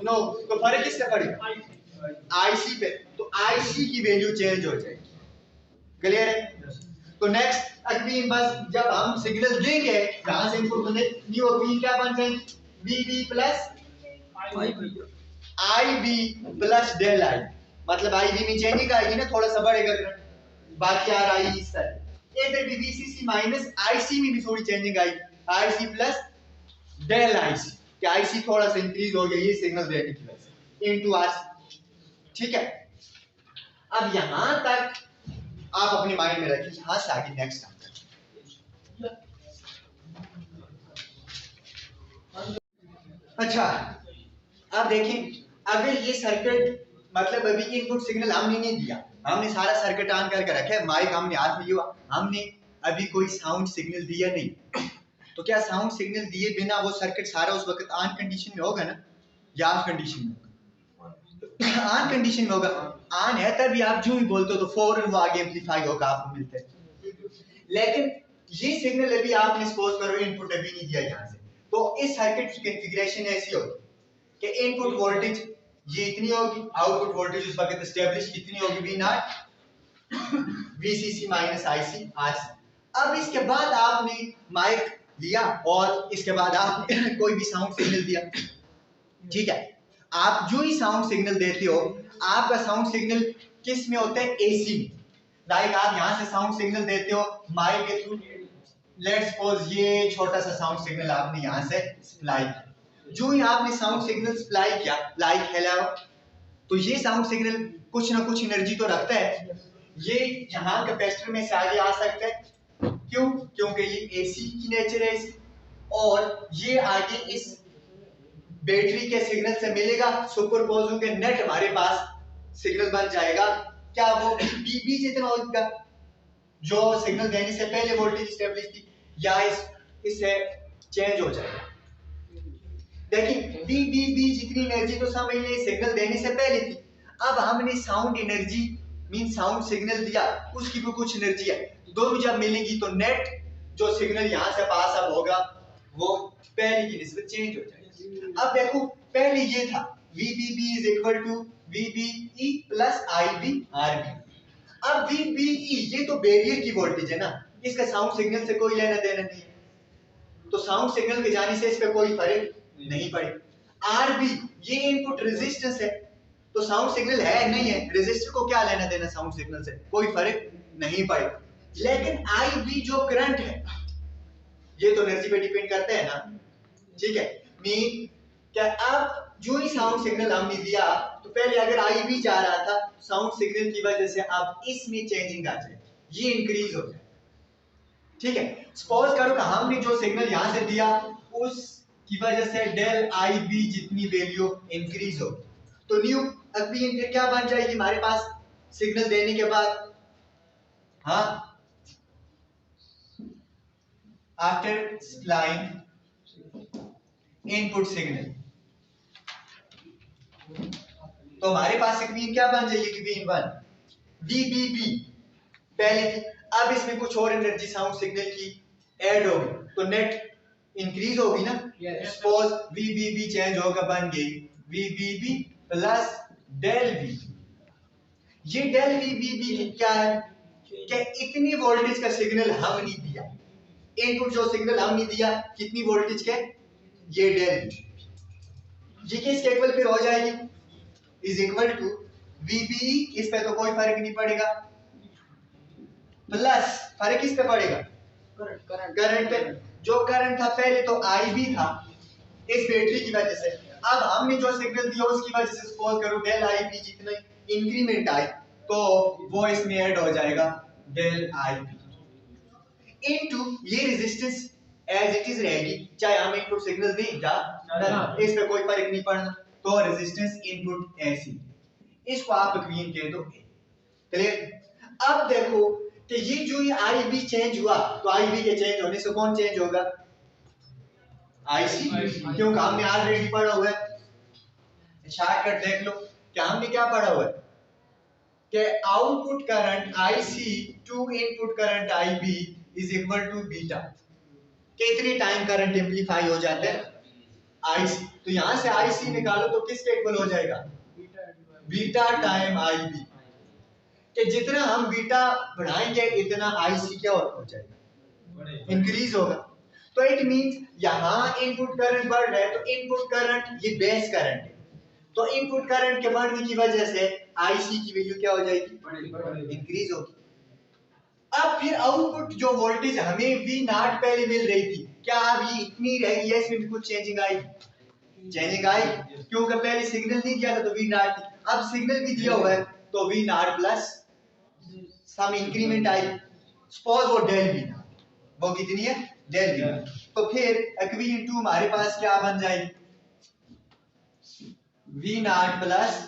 नो। तो फर्क किससे पड़ेगा? आईसी पे। तो आईसी की वैल्यू चेंज हो जाएगी। क्लियर है? तो नेक्स्ट अगली बस जब हम सिग्नल देंगे यहां से इनपुट बने न्यू अगली क्या बन जाएगी? BB plus IB plus del I, मतलब आईबी में चेंजिंग आएगी ना, थोड़ा सा बढ़ेगा करंट, बाकी आ रहा है इस तरह। इधर भी वीसीसी माइनस आईसी में भी थोड़ी चेंजिंग आई, आईसी प्लस डेल आईसी, कि आईसी थोड़ा सा इंक्रीज हो गया ये सिग्नल देने की वजह से इनटू आरसी। ठीक है? अब यहां तक आप अपने माइंड में रखिए, यहां से आगे नेक्स्ट काम करें। अच्छा अब देखिए, अगर ये सर्किट मतलब अभी इनपुट सिग्नल हमने नहीं दिया, हमने सारा सर्किट ऑन करके रखा है, माइक हमने हाथ में लिया, हमने अभी कोई साउंड सिग्नल दिया नहीं, तो क्या साउंड सिग्नल दिए बिना वो सर्किट सारा उस वक्त ऑन कंडीशन में होगा ना, या ऑफ कंडीशन में होगा? ऑन कंडीशन में होगा। ऑन है तभी आप जो भी बोलते हो तो फौरन वो आगे एम्पलीफाई होगा, आपको मिलता है। लेकिन ये सिग्नल अभी आपने सपोज करो इनपुट अभी नहीं दिया यहाँ से, तो इस सर्किट की कॉन्फ़िगरेशन ऐसी होगी कि इनपुट वोल्टेज ये इतनी होगी, आउटपुट वोल्टेज उस वक्त एस्टेब्लिश कितनी होगी? V not VCC minus IC RC। अब इसके बाद आपने माइक लिया और इसके बाद आपने कोई भी साउंड सिग्नल दिया, ठीक है? आप जो ही साउंड सिग्नल देते हो, आपका साउंड सिग्नल किस में होता है? AC में। लाइक आप यहाँ से साउंड सिग्नल देते हो माइक के थ्रू, लेट्स सपोज ये छोटा सा साउंड सिग्नल आपने यहाँ से सप्लाई किया, जो ही आपने साउंड सिग्नल सप्लाई किया लाइक हेलो, तो ये साउंड सिग्नल कुछ ना कुछ एनर्जी तो रखता है, ये यहाँ कैपेसिटर में से आगे आ सकता है। क्यों? क्योंकि ये एसी की नेचर है और ये आगे इस बैटरी के सिग्नल से मिलेगा, सुपरपोज होंगे, नेट हमारे पास सिग्नल बन जाएगा। क्या वो बीबी जितना होगा जो सिग्नल देने से पहले वोल्टेज स्टेबलिश थी, या इससे चेंज हो जाएगा। देखिए बीबी जितनी एनर्जी तो समझ लीजिए सिग्नल देने से पहले थी, अब हमने sound energy mean sound signal दिया, उसकी भी कुछ एनर्जी है, दोनों जब मिलेंगी तो नेट जो सिग्नल यहाँ से पास अब होगा वो पहले की निस्बत चेंज हो जाएगा। अब देखो पहले ये था VBB is equal to VBE plus IB RB। अब VBE ये तो बैरियर की वोल्टेज है ना, इसका साउंड सिग्नल से कोई लेना देना नहीं है, तो साउंड सिग्नल के जाने से इस पे कोई फर्क नहीं पड़े। RB ये इनपुट रेजिस्टेंस है, तो साउंड सिग्नल है नहीं है, रेजिस्टर को क्या लेना देना साउंड सिग्नल से, कोई फर्क नहीं पड़ेगा। लेकिन IB जो करंट है ये तो एनर्जी पे डिपेंड करता है ना, ठीक है? मीन क्या अब जो ही साउंड सिग्नल हमने दिया तो पहले अगर IB जा रहा था, साउंड सिग्नल की वजह से अब इसमें चेंजिंग आ जाए, ये इंक्रीज हो जाए, ठीक है? सपोज करो कि हमने जो सिग्नल यहां से दिया उसकी वजह से डेल IB जितनी वैल्यू इंक्रीज हो, तो न्यू अगली फिर क्या बन जाएगी हमारे पास सिग्नल देने के बाद? हाँ, आफ्टर सप्लाइंग इनपुट सिग्नल, तो हमारे पास मीन क्या बन जाएगी? V1 VBB पहले थी, अब इसमें कुछ और एनर्जी साउंड सिग्नल की ऐड होगी तो नेट इंक्रीज होगी ना। सपोज VBB चेंज होगा, बन गई VBB प्लस डेल V। ये डेल VBB क्या है कि इतनी वोल्टेज का सिग्नल हम नहीं दिया, इनपुट जो सिग्नल हमने दिया कितनी वोल्टेज के, ये डेल V, ये किसके इक्वल फिर हो जाएगी? इज इक्वल टू VBE, इस पे तो कोई फर्क नहीं पड़ेगा, प्लस फर्क किस पे पड़ेगा? करंट पे। जो करंट था पहले तो IB था इस बैटरी की वजह से, अब हमने जो सिग्नल दिया उसकी वजह से सपोज करो डेल IB जितना इंक्रीमेंट आई तो वो इसमें ऐड हो जाएगा डेल आई बी इनटू ये रेजिस्टेंस एज इट इज रहेगी, चाहे हम इनपुट सिग्नल दें या ना, इस पे कोई फर्क नहीं पड़ना। तो रेजिस्टेंस इनपुट ऐसी, इसको आप इक्वेशन कह दो। क्लियर? अब देखो कि ये जो ये आई बी चेंज हुआ, तो आई बी के चेंज होने से कौन चेंज होगा? आईसी, क्योंकि हमने ऑलरेडी पढ़ा हुआ है। शॉर्टकट देख लो कि हमने क्या पढ़ा हुआ है कि output current IC to input current IB is equal to beta. कितने टाइम करंट एम्पलीफाई हो जाता है? आईसी। तो यहां से आईसी निकालो तो किसके इक्वल हो जाएगा? Beta time IB. कि जितना हम बीटा बढ़ाएंगे इतना आईसी क्या हो जाएगा? इंक्रीज होगा। तो इट मींस यहां इनपुट करंट बढ़ रहा है, तो इनपुट करंट ये बेस करंट है, तो इनपुट करंट के बढ़ने की वजह से आईसी की वैल्यू क्या हो जाएगी? इंक्रीज होगी। अब फिर आउटपुट जो वोल्टेज हमें वी नॉट पहले मिल रही थी, क्या अब ये इतनी रहेगी या इसमें भी कुछ चेंजिंग आई? चेंजिंग आई, क्योंकि पहले सिग्नल नहीं दिया था तो वी नॉट थी, अब सिग्नल भी दिया हुआ है तो V naught plus some increment I. Suppose वो डेल वी नॉट, वो कितनी है? Del V naught. तो फिर इक्वेशन 2 हमारे पास क्या बन जाएगी? V naught plus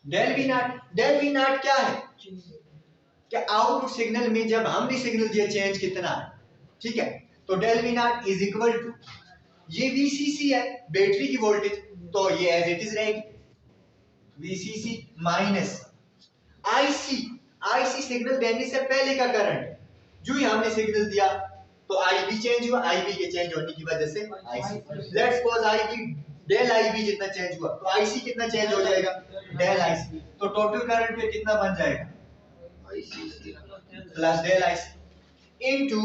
del V naught. Del V naught क्या है? कि आउटपुट सिग्नल में जब हमने सिग्नल दिया चेंज कितना है, ठीक है, तो del V naught is equal to ये वीसीसी है बैटरी की वोल्टेज, तो ये एज इट इज रहेगी VCC minus IC. IC signal देने से पहले का करंट, जो ही हमने सिग्नल दिया तो आईबी चेंज हुआ, आईबी के चेंज होने की वजह से IC. Let's suppose IB del IB जितना चेंज हुआ तो आईसी कितना चेंज हो जाएगा? Del IC. तो टोटल करंट पे कितना बन जाएगा? Plus del IC into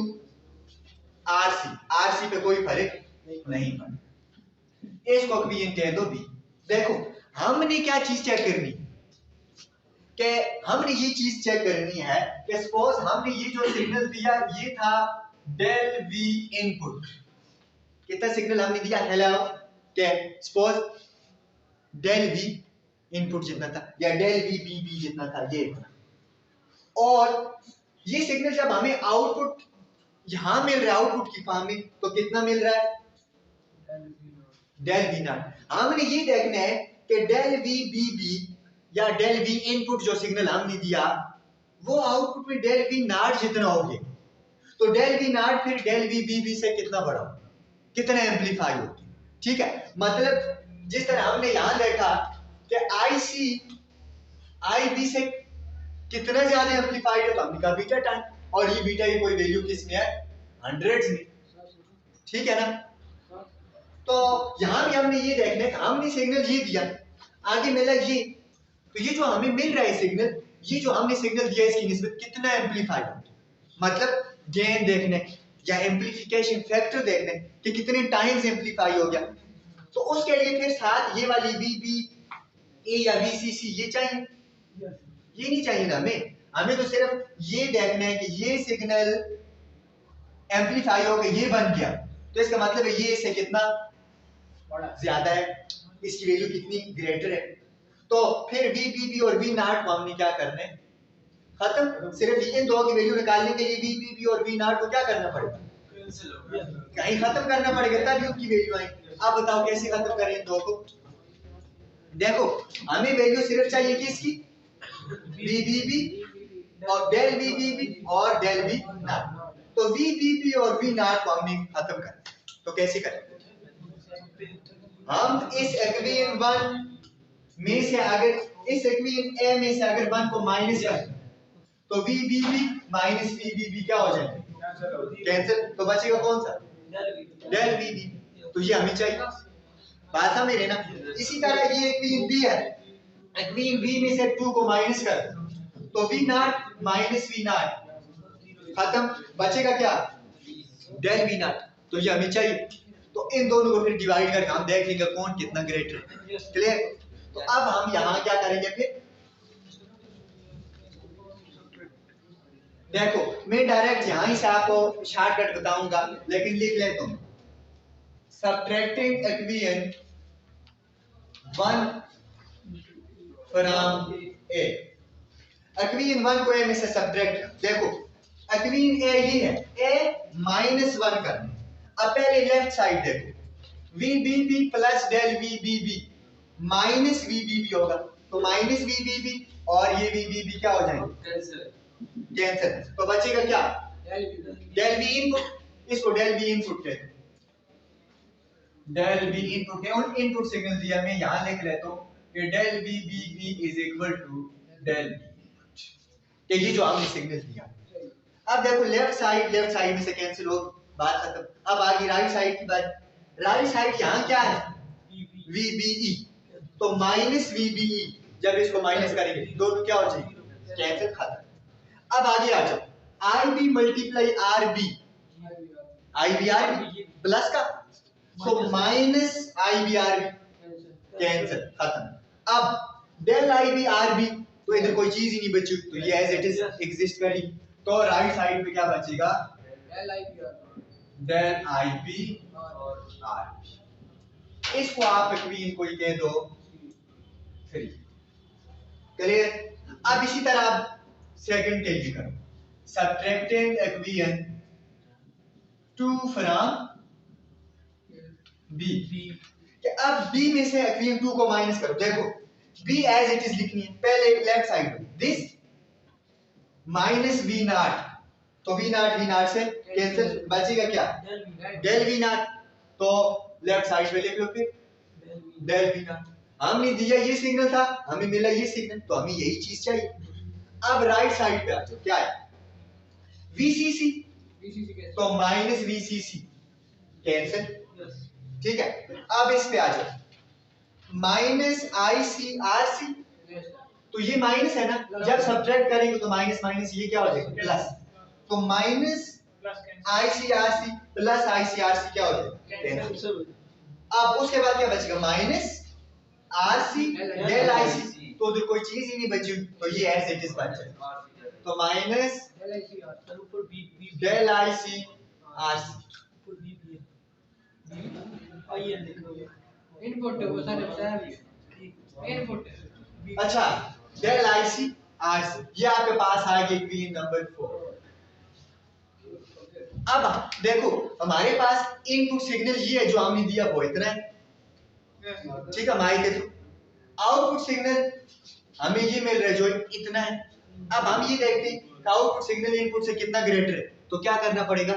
RC. RC पे कोई फर्क नहीं पड़ता। इसको इक्वेशन कह दो बी। देखो हमने क्या चीज चेक करनी कि हमने ये चीज चेक करनी है कि सपोज हमने ये जो सिग्नल दिया ये था डेल वी इनपुट। कितना सिग्नल हमने दिया? हेलो के सपोज डेल वी इनपुट जितना था या डेल वी बी बी जितना था ये, और ये सिग्नल जब हमें आउटपुट यहां मिल रहा है आउटपुट की फॉर्म में, तो कितना मिल रहा है? Del V naught. हमने ये देखना है कि डेल वी बी बी या डेल वी इनपुट जो सिग्नल हमने दिया वो आउटपुट में डेल वी नॉट जितना हो गया, तो डेल वी नॉट फिर डेल वी बी बी से कितना बड़ा, कितना एम्पलीफाई होगी। ठीक है, मतलब जिस तरह हमने यहां देखा कि आईसी आईबी से कितना ज्यादा एम्पलीफाइड है, तो हमने कहा बीटा टाइम, और ये बीटा की कोई वैल्यू किसमें है? हंड्रेड्स में। ठीक है ना? तो यहां भी हमने ये देखना है, हमने सिग्नल ये दिया, आगे मिला ये, तो ये जो हमें मिल रहा है सिग्नल, ये जो हमने सिग्नल दिया इसकी निस्बत कितना एम्पलीफाइड है, मतलब गेन देखने या एम्पलीफिकेशन फैक्टर देखने कि कितने टाइम्स एम्पलीफाई हो गया। तो उसके लिए फिर साथ ये वाली बी बी ए या बी सी सी ये चाहिए? ये नहीं चाहिए ना हमें। हमें तो सिर्फ ये देखना है कि ये सिग्नल एम्पलीफाई हो गया, ये बन गया, तो इसका मतलब है ये इससे कितना ज्यादा है, इसकी वैल्यू कितनी ग्रेटर है। तो फिर वी बी बी और वी नॉट को हमने क्या करना है? खत्म। सिर्फ इन दो की वैल्यू निकालने के लिए वी बी बी और वी नॉट को क्या करना पड़ेगा? कहीं खत्म करना पड़ेगा तभी उनकी वैल्यू आएगी। आप बताओ कैसे खत्म करें इन दो को? देखो हमें वैल्यू सिर्फ चाहिए किसकी? वी बी बी और डेल वी बी बी और डेल वी नॉट। तो वी बी बी और वी नॉट को हमने खत्म करना, तो कैसे करें? हम इस इक्वेशन 1 में से अगर इस इक्वेशन ए में से अगर 1 को माइनस करें तो V B B minus V B B क्या हो जाएगा? कैंसिल। तो बचेगा कौन सा? Del V B. तो ये हमें चाहिए, बात समझ रहे ना? इसी तरह ये इक्वेशन बी है, इक्वेशन बी में से 2 को माइनस कर तो V naught minus V naught खत्म, बचेगा क्या? Del V naught. तो ये हमें चाहिए, तो इन दोनों को फिर डिवाइड करके हम देख लेंगे कौन कितना ग्रेटर है। क्लियर? तो अब हम यहां क्या करेंगे फिर? देखो मैं डायरेक्ट यहां से आपको शॉर्टकट बताऊंगा, लेकिन लिख ले तुम। सब्ट्रैक्टिंग इक्वेशन 1 फ्रॉम ए। एक्वीन 1 को ए में से सब्ट्रैक्ट, देखो एक्वीन ए ये है, ए -1 करना। अब पहले लेफ्ट साइड देखो, VBB plus del VBB minus VBB होगा, तो माइनस VBB और ये VBB क्या हो जाएंगे? कैंसिल। तो बचेगा क्या? डेल V इनपुट, इसको डेल V इनपुट कहते हैं, डेल V इनपुट है। और इनपुट सिग्नल दिया मैं यहां लिख लेता हूं कि del VBB is equal to del V, कि ये जो हमने सिग्नल दिया। अब देखो लेफ्ट साइड में से कैंसिल हो, बात खत्म। अब आगे राइट साइड की बात। राइट साइड यहाँ क्या है? VBE, तो माइनस VBE, जब इसको माइनस करेंगे दोनों क्या हो जाएंगे? कैंसिल, खत्म। अब आगे आ जाओ, IB multiply RB, IBR plus का, तो माइनस IBR कैंसिल, खत्म। अब डेल IBRB, तो इधर कोई चीज ही नहीं बची, तो ये एज इट इज एग्जिस्ट करी। तो राइट साइड पे क्या बचेगा? डेल IB और RB। इसको आप एक्वीन को ही कह दो 3। क्लियर? अब इसी तरह आप सेकंड के लिए करो, सब्ट्रैक्टिंग एक्वीन 2 फ्रॉम B। अब B में से एक्वीन 2 को माइनस करो, देखो B एज इट इज लिखनी है। पहले लेफ्ट साइड में दिस माइनस V0, तो V0 से कैंसिल, बचेगा क्या? डेल V0, तो लेफ्ट साइड पे लिख लो फिर डेल V0। हमने दिया ये सिग्नल था, हमें मिला ये सिग्नल, तो हमें यही चीज चाहिए। अब राइट साइड पे आ जाओ, क्या है? VCC, तो माइनस VCC कैंसिल, ठीक है। अब इस पे आ जाओ, माइनस ICRC, तो ये माइनस है ना, जब सब्ट्रैक्ट करेंगे तो माइनस माइनस ये क्या हो जाएगा? प्लस, तो माइनस ICRC प्लस ICRC क्या हो जाएगा? अब उसके बाद क्या बचेगा? माइनस RC डेल IC, तो उधर कोई चीज ही नहीं बची, तो ये एज इट इज बच जाएगा। तो माइनस डेल IC RC, अच्छा डेल IC RC, ये आपके पास आ गई क्वीन नंबर 4। अब देखो हमारे पास इनपुट सिग्नल ये है जो हमने दिया वो इतना है, ठीक है, माइक के थ्रू। आउटपुट सिग्नल हमें ये मिल रहा है जो इतना है। अब हम ये देखते हैं कि आउटपुट सिग्नल इनपुट से कितना ग्रेटर है, तो क्या करना पड़ेगा?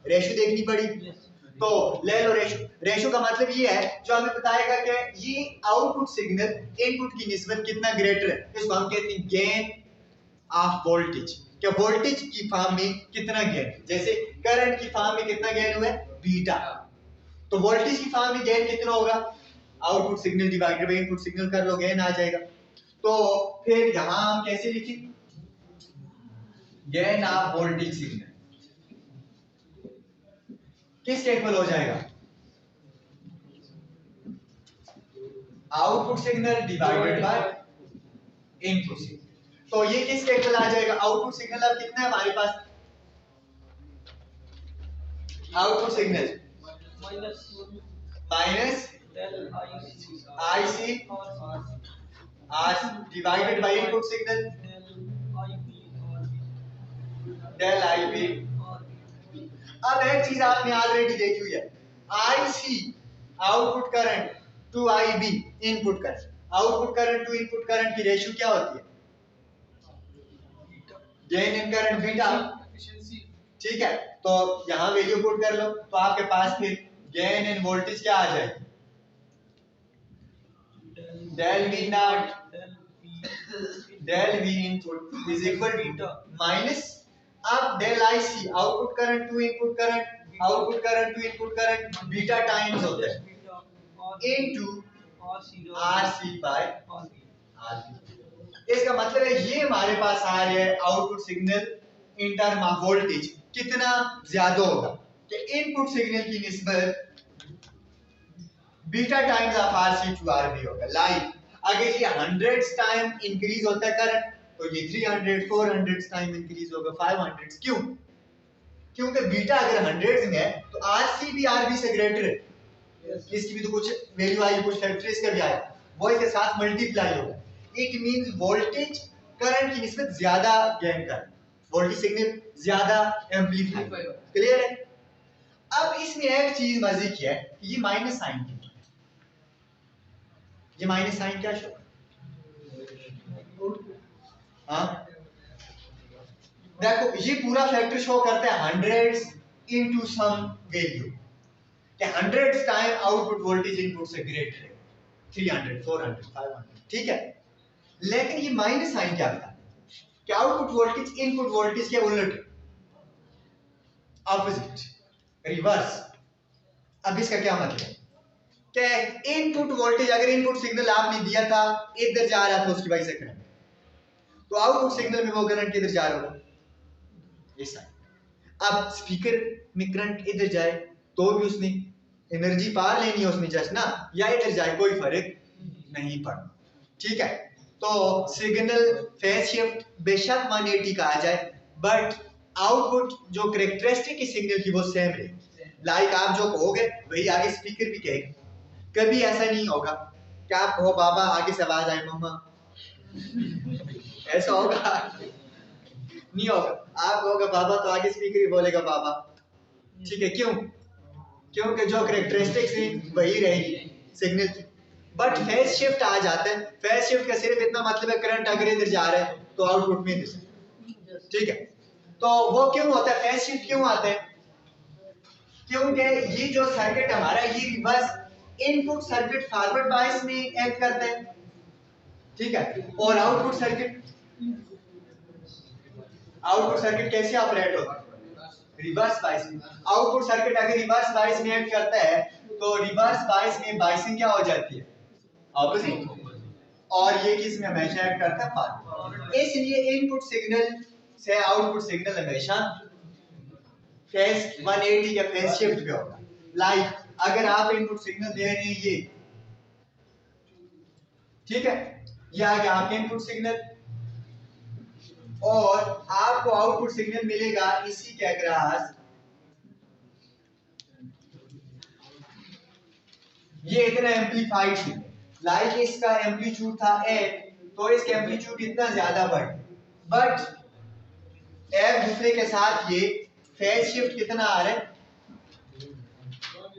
रेशियो देखनी पड़ेगी। तो ले लो रेशियो। रेशियो का मतलब ये है जो हमें बताएगा कि ये आउटपुट सिग्नल इनपुट की निस्बत कितना ग्रेटर है, इसको हम कहते हैं गेन ऑफ वोल्टेज। क्या वोल्टेज की फॉर्म में कितना गेन, जैसे करंट की फॉर्म में कितना गेन हुआ है? बीटा, तो वोल्टेज की फॉर्म में गेन कितना होगा? Output signal divided by input signal कर लो, गेन आ जाएगा। तो फिर यहां हम कैसे लिखें? गेन ऑफ वोल्टेज सिग्नल किस इक्वल हो जाएगा? Output signal divided by input signal. तो ये किस इक्वल आ जाएगा? आउटपुट सिग्नल अब कितना है हमारे पास? Output signal minus IC RC divided by input signal del IB। अब एक चीज आपने ऑलरेडी देखी हुई है, IC output current to IB input current, output current to input current की रेशियो क्या होती है? गेन इन करंट बीटा, ठीक है। तो यहां वैल्यू पुट कर लो, तो आपके पास फिर गेन इन वोल्टेज क्या आ जाएगी? Del V input is equal to minus, अब del IC output current to input current, output current to input current beta times होता है इनटू RC बाय RB। इसका मतलब है ये हमारे पास आ रहा है output signal in term of voltage कितना ज्यादा होगा कि इनपुट सिग्नल की निस्बत beta times of RC to RB होगा। लाइक अगर ये 100 टाइम इंक्रीज होता है करंट, तो ये 300 400 टाइम इंक्रीज होगा, 500। क्यों? क्योंकि बीटा अगर 100 में है तो RC भी RB से ग्रेटर है, इसकी भी तो कुछ वैल्यू आई, कुछ फैक्टर इसका भी आया, वो इसके साथ मल्टीप्लाई होगा। इट मींस वोल्टेज करंट की निस्बत ज्यादा गेन कर, वोल्टेज सिग्नल ज्यादा एम्पलीफाई। क्लियर है? अब इसमें एक चीज मजे की है, ये माइनस साइन की, ये माइनस साइन क्या शो, हाँ देखो ये पूरा फैक्टर शो करता है हंड्रेड्स इनटू सम वैल्यू, कि hundreds time output voltage input से ग्रेटर है, 300 400 500, ठीक है। लेकिन ये माइनस साइन क्या बताता है कि आउटपुट वोल्टेज इनपुट वोल्टेज के उलट, ऑपोजिट, रिवर्स। अब इसका क्या मतलब है कि इनपुट वोल्टेज, अगर इनपुट सिग्नल आपने दिया था इधर जा रहा था उसकी वजह से करंट, तो आउटपुट सिग्नल में वो करंट किधर जा रहा होगा, इस साइड। अब स्पीकर में करंट इधर जाए तो भी उसने एनर्जी पार लेनी है उसने जस्ट ना, या इधर जाए कोई फर्क नहीं पड़ता, ठीक है। तो सिग्नल फेज शिफ्ट बेशक 180 का आ जाए, बट आउटपुट जो कैरेक्टरिस्टिक की सिग्नल की वो सेम रहे। लाइक आप जो कहोगे वही आगे स्पीकर भी कहेगा। कभी ऐसा नहीं होगा कि आप कहो बाबा आगे से आवाज आए मम्मा, ऐसा होगा नहीं होगा। आप कहोगे बाबा तो आगे स्पीकर ही बोलेगा बाबा, ठीक है। क्यों? क्योंकि जो कैरेक्टरिस्टिक्स है वही रहेगी सिग्नल की। बट फेज शिफ्ट आ जाता है, फेज शिफ्ट का सिर्फ इतना मतलब है करंट अगर इधर जा रहा है तो आउटपुट में इधर, ठीक है। तो वो क्यों होता है, फेज शिफ्ट क्यों आता है? क्योंकि ये जो सर्किट हमारा ये reverse input circuit forward bias में एक्ट करता है, ठीक है। और आउटपुट सर्किट कैसे ऑपरेट होता है, रिवर्स बायस में। आउटपुट सर्किट अगर रिवर्स बायस में एक्ट करता है तो रिवर्स बायस में बायसिंग क्या हो जाती है, ऑपोजिट, और ये किस में हमेशा एक्ट करता है, फॉरवर्ड। इसलिए इनपुट सिग्नल से आउटपुट सिग्नल हमेशा फेज 180 या फेज शिफ्ट पे होगा। लाइक अगर आप इनपुट सिग्नल दे रहे हैं ये, ठीक है, ये आ गया आपके इनपुट सिग्नल, और आपको आउटपुट सिग्नल मिलेगा इसी के अक्रॉस, ये इतना एम्पलीफाइड है। लाइक इसका एम्पलीट्यूड था 8, तो इसका एम्पलीट्यूड इतना ज्यादा बढ़, बट एक दूसरे के साथ ये फेज शिफ्ट कितना आ रहा है,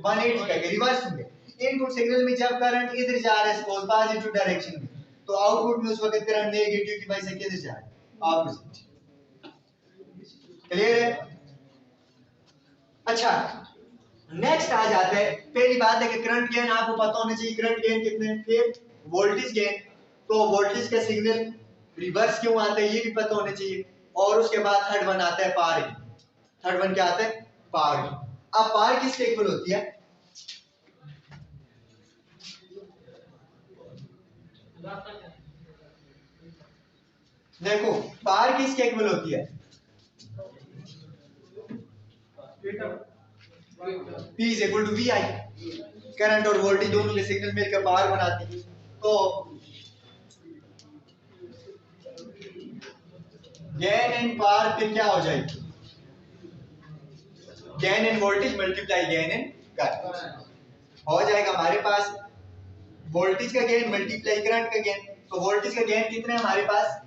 180 का, रिवर्स होंगे। इनपुट सिग्नल में जब करंट इधर जा रहा है सपोज पॉजिटिव डायरेक्शन में, तो आउटपुट में उस वक्त करंट नेगेटिव की वजह से किधर जा रहा है, ऑपोजिट। क्लियर है? अच्छा, नेक्स्ट आ जाता है, पहली बात है कि करंट गेन आपको पता होना चाहिए, करंट गेन कितने हैं, फिर वोल्टेज गेन, तो वोल्टेज का सिग्नल रिवर्स क्यों आता है ये भी पता होना चाहिए। और उसके बाद थर्ड वन आता है पावर गेन। थर्ड वन क्या आता है, पावर गेन। अब पावर किसके इक्वल होती है, देखो पावर किसके इक्वल होती है, P is equal to VI, current और वोल्टेज दोनों के सिग्नल मिलकर पावर बनाती है। तो गेन इन पावर फिर क्या हो जाएगी, gain in voltage multiply gain in current हो जाएगा हमारे पास, वोल्टेज का गेन मल्टीप्लाई करंट का गेन। तो वोल्टेज का गेन कितना है हमारे पास,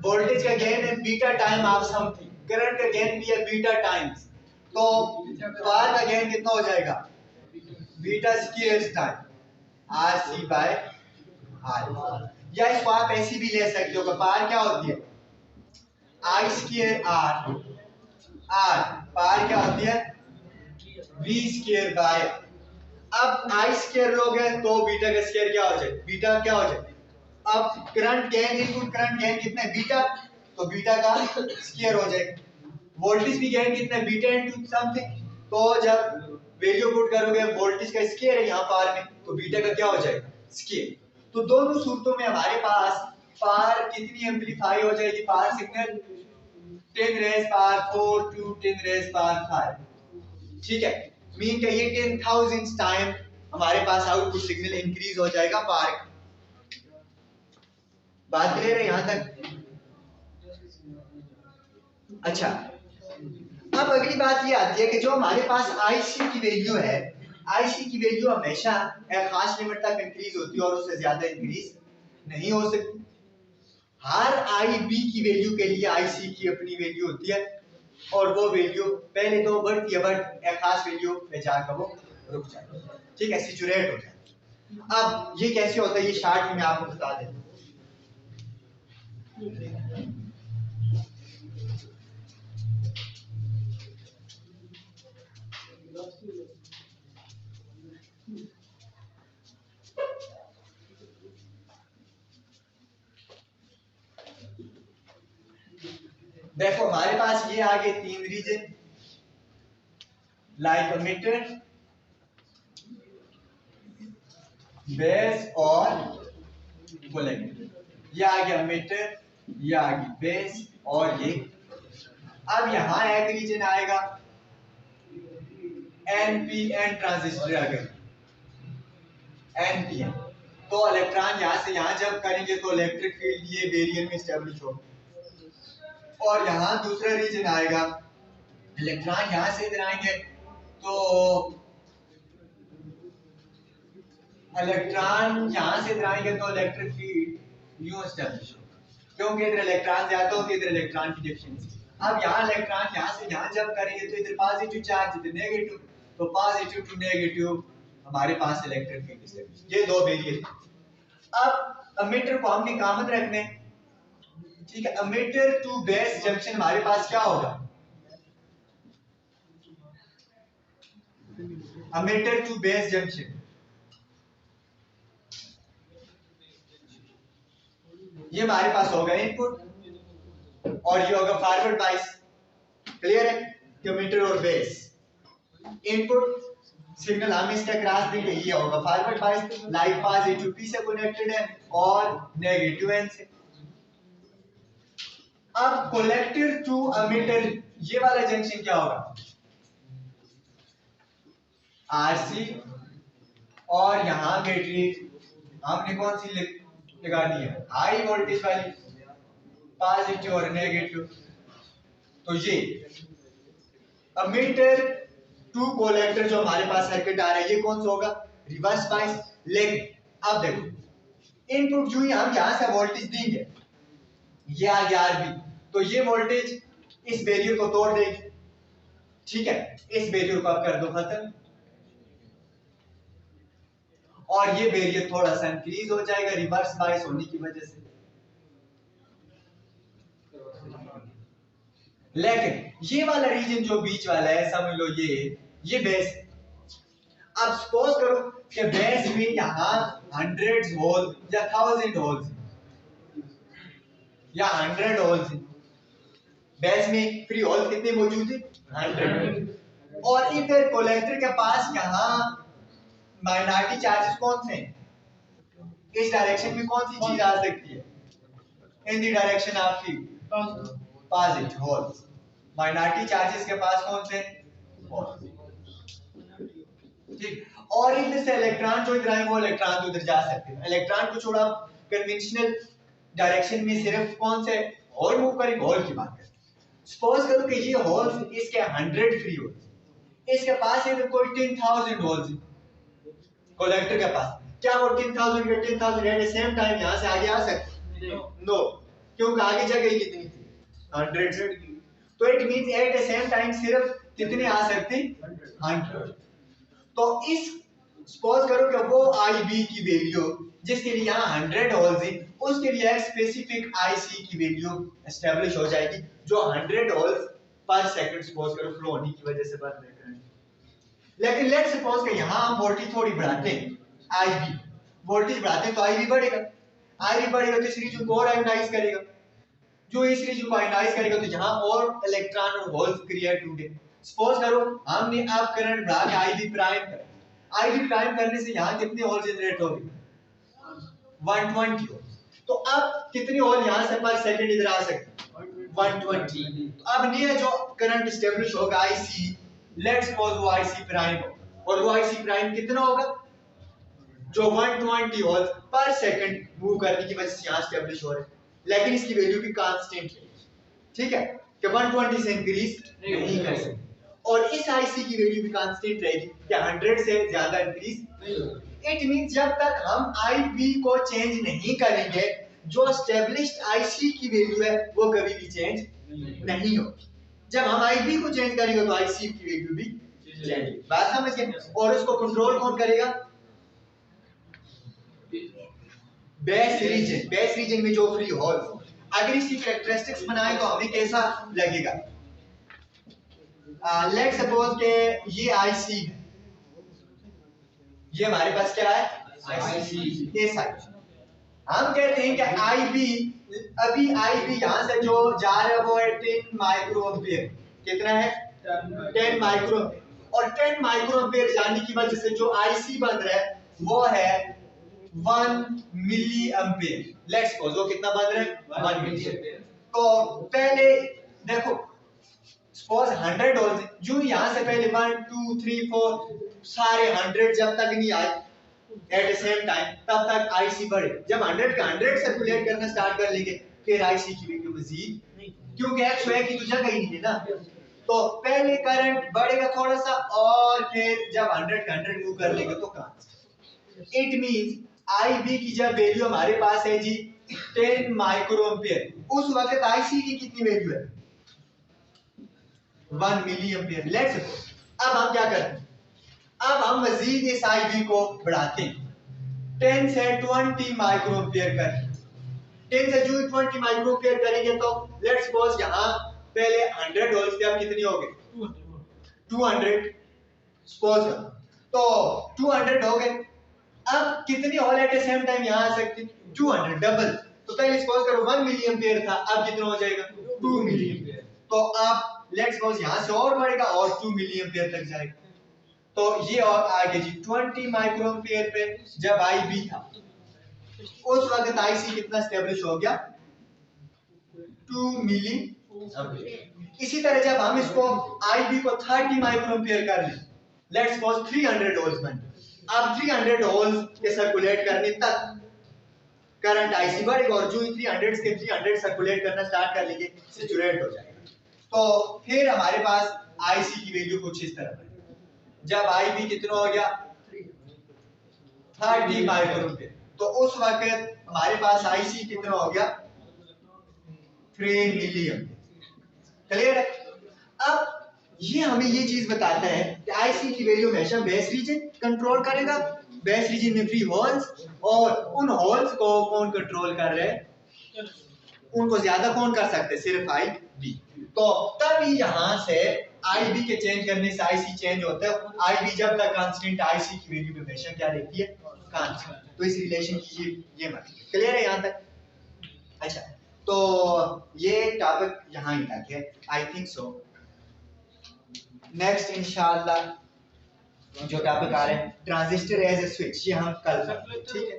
वोल्टेज का गेन है beta time of something, current का गेन भी है बीटा टाइम्स, तो पावर का गेन कितना हो जाएगा, beta square time R C by R. या इसको आप ऐसी भी ले सकते हो कि पावर क्या होती है, आई स्क्वायर आर, आर पावर क्या होती है, वी स्क्वायर बाय। अब आई स्क्वायर लोगे तो बीटा का स्क्वायर क्या हो जाए, बीटा क्या हो जाए। अब current gain input current gain कितना है, बीटा, तो बीटा का स्क्वायर हो जाएगा। वोल्टेज भी गेन कितना है, बीटा इनटू समथिंग, तो जब वैल्यू पुट करोगे वोल्टेज का स्क्वायर है यहाँ पावर में, तो बीटा का क्या हो जाएगा, स्क्वायर। तो दोनों सूरतों में हमारे पास पावर कितनी एम्पलीफाई हो जाएगी, power signal 10 raise power 4 to 10 raise power 5, ठीक है। मीन का ये 10,000 टाइम हमारे पास आउटपुट सिग्नल इंक्रीज हो जाएगा पावर का। बात क्लियर है यहां तक? अच्छा, अब अगली बात ये आती है कि जो हमारे पास आईसी की वैल्यू है, आईसी की वैल्यू हमेशा एक खास लिमिट तक इंक्रीज होती है और उससे ज्यादा इंक्रीज नहीं हो सकती। हर आई बी की वैल्यू के लिए आईसी की अपनी वैल्यू होती है और वो वैल्यू पहले तो बढ़ती है बट एक खास वैल्यू पे जाकर वो रुक जाती है, ठीक है, सैचुरेट हो जाती है। अब ये कैसे होता है ये शार्ट में मैं आपको बता देता हूँ। देखो हमारे पास ये आगे तीन रीजन, लाइक एमिटर, बेस और कलेक्टर। ये आ गया एमिटर, ये आ गई बेस और ये। अब यहां एक रीजन आएगा एनपीएन ट्रांजिस्टर, अगर एनपीएन तो इलेक्ट्रॉन यहां से यहां जब करेंगे तो इलेक्ट्रिक फील्ड ये बेरियर में स्टेब्लिश होगा। और यहाँ दूसरा रीजन आएगा, इलेक्ट्रॉन यहां से इधर आएंगे तो इलेक्ट्रॉन यहां से इधर आएंगे तो इलेक्ट्रिक फील्ड यूं एस्टेब्लिश होगा, क्योंकि इधर इलेक्ट्रॉन ज्यादा होते इधर इलेक्ट्रॉन की डिफिशिएंसी। अब यहाँ इलेक्ट्रॉन यहां से यहां जब करेंगे तो इधर पॉजिटिव चार्ज इधर नेगेटिव, तो पॉजिटिव टू नेगेटिव हमारे पास इलेक्ट्रिक फील्ड एस्टेब्लिश, ये दो बेरियर। अब एमिटर को हमने कॉमन रखने, ठीक है, एमिटर टू बेस जंक्शन हमारे पास क्या होगा, एमिटर टू बेस जंक्शन, ये हमारे पास होगा इनपुट और ये होगा फॉरवर्ड बायस। क्लियर है, एमिटर और बेस इनपुट सिग्नल हम इसका क्रॉस देंगे, ये होगा forward bias, like positive P से कनेक्टेड है और नेगेटिव एन से। अब कलेक्टर टू एमिटर ये वाला जंक्शन क्या होगा, आरसी और यहां बैटरी हमने कौन सी लगानी है, हाई वोल्टेज वाली, पॉजिटिव और नेगेटिव। तो ये एमिटर टू कलेक्टर जो हमारे पास सर्किट आ रहा है ये कौन सा होगा, रिवर्स बायस। लेकिन अब देखो इनपुट जो हम यहां से वोल्टेज देंगे, ये आ गया आरबी, तो ये वोल्टेज इस बैरियर को तोड़ देगी, ठीक है, इस बैरियर को आप कर दो खत्म और ये बैरियर थोड़ा सा इंक्रीज हो जाएगा रिवर्स बायस होने की वजह से। लेकिन ये वाला रीजन जो बीच वाला है समझ लो ये बेस। अब सपोज करो कि बेस में यहां हंड्रेड्स होल या 1000 होल्स या 100 होल्स, बेस में फ्री होल्स कितने मौजूद है, 100। और इधर कलेक्टर के पास यहां माइनॉरिटी चार्जेस कौन से हैं, इस डायरेक्शन में कौन सी चीज आ सकती है, in the direction of field positive holes, minority charges के पास कौन से, ठीक। और इधर से इलेक्ट्रॉन जो इधर आए वो इलेक्ट्रॉन तो इधर जा सकते हैं, इलेक्ट्रॉन को छोड़ा कन्वेंशनल डायरेक्शन में सिर्फ कौन से होल मूव करेंगे, होल की बात करें। सपोज करो कि ये होल्स इसके 100 फ्री होल्स, इसके पास इधर कोई 10,000 होल्स कलेक्टर के पास, क्या वो 10,000 के 10,000 एट द सेम टाइम यहां से आगे आ सकते, नो, क्योंकि आगे जगह ही कितनी थी 100, तो it means eight the same time सिर्फ कितने आ सकते 100। तो इस सपोज करो कि वो आई बी की वैल्यू जिसके लिए यहाँ 100 होल्स है उसके लिए एक स्पेसिफिक आईसी की वैल्यू एस्टेब्लिश हो जाएगी जो 100 होल्स पर सेकंड सपोज करो फ्लो होने की वजह से बन रहे हैं। लेकिन लेट्स सपोज कि यहाँ हम वोल्टेज थोड़ी बढ़ाते हैं, आईबी वोल्टेज बढ़ाते हैं तो आईबी बढ़ेगा, आईबी बढ़ेगा तो इस रीजन को और आयोनाइज करेगा, जो इस रीजन को आयोनाइज करेगा तो यहाँ और इलेक्ट्रॉन और होल्स क्रिएट होंगे। सपोज करो हमने अब करंट बढ़ा के आईबी प्राइम कर, आईबी प्राइम करने से यहाँ कितने होल जनरेट हो गए 120 होल, तो अब कितने होल यहाँ से पर सेकंड इधर आ सकते 120। अब ये जो करंट एस्टेब्लिश होगा आईसी, लेट्स सपोज वो आईसी प्राइम हो और वो आईसी प्राइम कितना होगा जो 120 होल पर सेकंड मूव करने की वजह से यहाँ एस्टेब्लिश हो रहे हैं, लेकिन इसकी वैल्यू भी कांस्टेंट है, ठीक है। कि 120 से इंक्रीज नहीं कर सकते, और इस आईसी की वैल्यू भी कांस्टेंट रहेगी कि 100 से ज्यादा इंक्रीज नहीं होगी। इट मींस जब तक हम आईबी को चेंज नहीं करेंगे, जो एस्टेब्लिश्ड आईसी की वैल्यू है वो कभी भी चेंज नहीं होगी। जब हम आईबी को चेंज करेंगे तो आईसी की वैल्यू भी चेंज होगी। बात समझ गए? और उसको कंट्रोल कौन करेगा? बेस रीजन में जो फ्री होल। अगर इसकी कैरेक्टरिस्टिक्स बनाए तो हमें कैसा लगेगा? लेट सपोज के ये आईसी है, ये हमारे पास क्या है? आईसी। ये साइड हम कहते हैं कि आईबी, अभी आईबी यहां से जो जा रहा है वो है 10 माइक्रो एम्पियर। कितना है? 10 माइक्रो। और 10 माइक्रो एम्पियर जाने की वजह से जो आईसी बन रहा है वो है 1 मिली एम्पियर। लेट्स सपोज वो कितना बन रहा है? 1 मिली एम्पियर। तो पहले देखो, सपोज 100 वोल्ट, जो यहां से पहले 1 2 3 4 सारे 100 जब तक नहीं आए एट द सेम टाइम, तब तक आईसी बढ़े। जब 100 का 100 सर्कुलेट करना स्टार्ट कर लेंगे, फिर आईसी की वैल्यू मजीद, क्योंकि एक्स वाई की तो जगह ही नहीं है ना। तो पहले करंट बढ़ेगा थोड़ा सा, और फिर जब 100 का 100 मूव कर लेंगे तो कांस्टेंट। इट मींस आईबी की जब वैल्यू हमारे पास है जी 10 माइक्रो एम्पियर, उस वक्त आईसी की कितनी वैल्यू है? 1 मिली एम्पियर। लेट्स सपोज अब हम क्या करते हैं? अब हम मजीद इस आईबी को बढ़ाते हैं, 10 से 20 माइक्रो एम्पियर कर। 10 से जो 20 माइक्रो एम्पियर करेंगे तो लेट्स सपोज यहां पहले 100 वोल्ट थे, अब कितनी हो गई? 200 सपोज। तो 200 हो गए। अब कितनी hole at the same time यहां आ सकती? 200, डबल। तो पहले सपोज करो 1 मिली एम्पियर था, अब कितना हो जाएगा? 2 मिली एम्पियर। तो अब लेट्स सपोज यहां से और बढ़ेगा और 2 मिली एम्पियर तक जाएगा। तो ये और आगे जी 20 माइक्रो एम्पियर पे जब आईबी था, उस वक्त आईसी कितना स्टेब्लिश हो गया? 2 मिली एम्पियर। इसी तरह जब हम इसको आईबी को 30 माइक्रो एम्पियर कर लें, लेट्स सपोज 300 होल्स बन, अब 300 होल्स के सर्कुलेट करने तक करंट आईसी बढ़ेगा, और जो ही 300 के 300 सर्कुलेट करना स्टार्ट कर लेंगे, सैचुरेट हो जाएगा। तो फिर हमारे पास आईसी की वैल्यू कुछ इस तरह है। जब आईबी कितना हो गया? 30 माइक्रो एम्पियर, तो उस वक्त हमारे पास आईसी कितना हो गया? 3 मिली एम्पियर। क्लियर है? अब ये हमें ये चीज बताता है कि आईसी की वैल्यू हमेशा बेस रीजन कंट्रोल करेगा। बेस रीजन में फ्री होल्स, और उन होल्स को कौन कंट्रोल कर रहे हैं? उनको ज्यादा कौन कर सकते हैं? सिर्फ आईबी। तो तभी यहां से आईबी के चेंज करने से आईसी चेंज होता है। आईबी जब तक कांस्टेंट, आईसी की वैल्यू हमेशा क्या रहती है? कांस्टेंट। तो इस रिलेशन की ये मतलब क्लियर है यहां तक? अच्छा, तो ये टॉपिक यहां ही तक है, आई थिंक सो। नेक्स्ट इंशाल्लाह जो टॉपिक आ रहे हैं ट्रांजिस्टर एज ए स्विच, ये हम कल, ठीक है?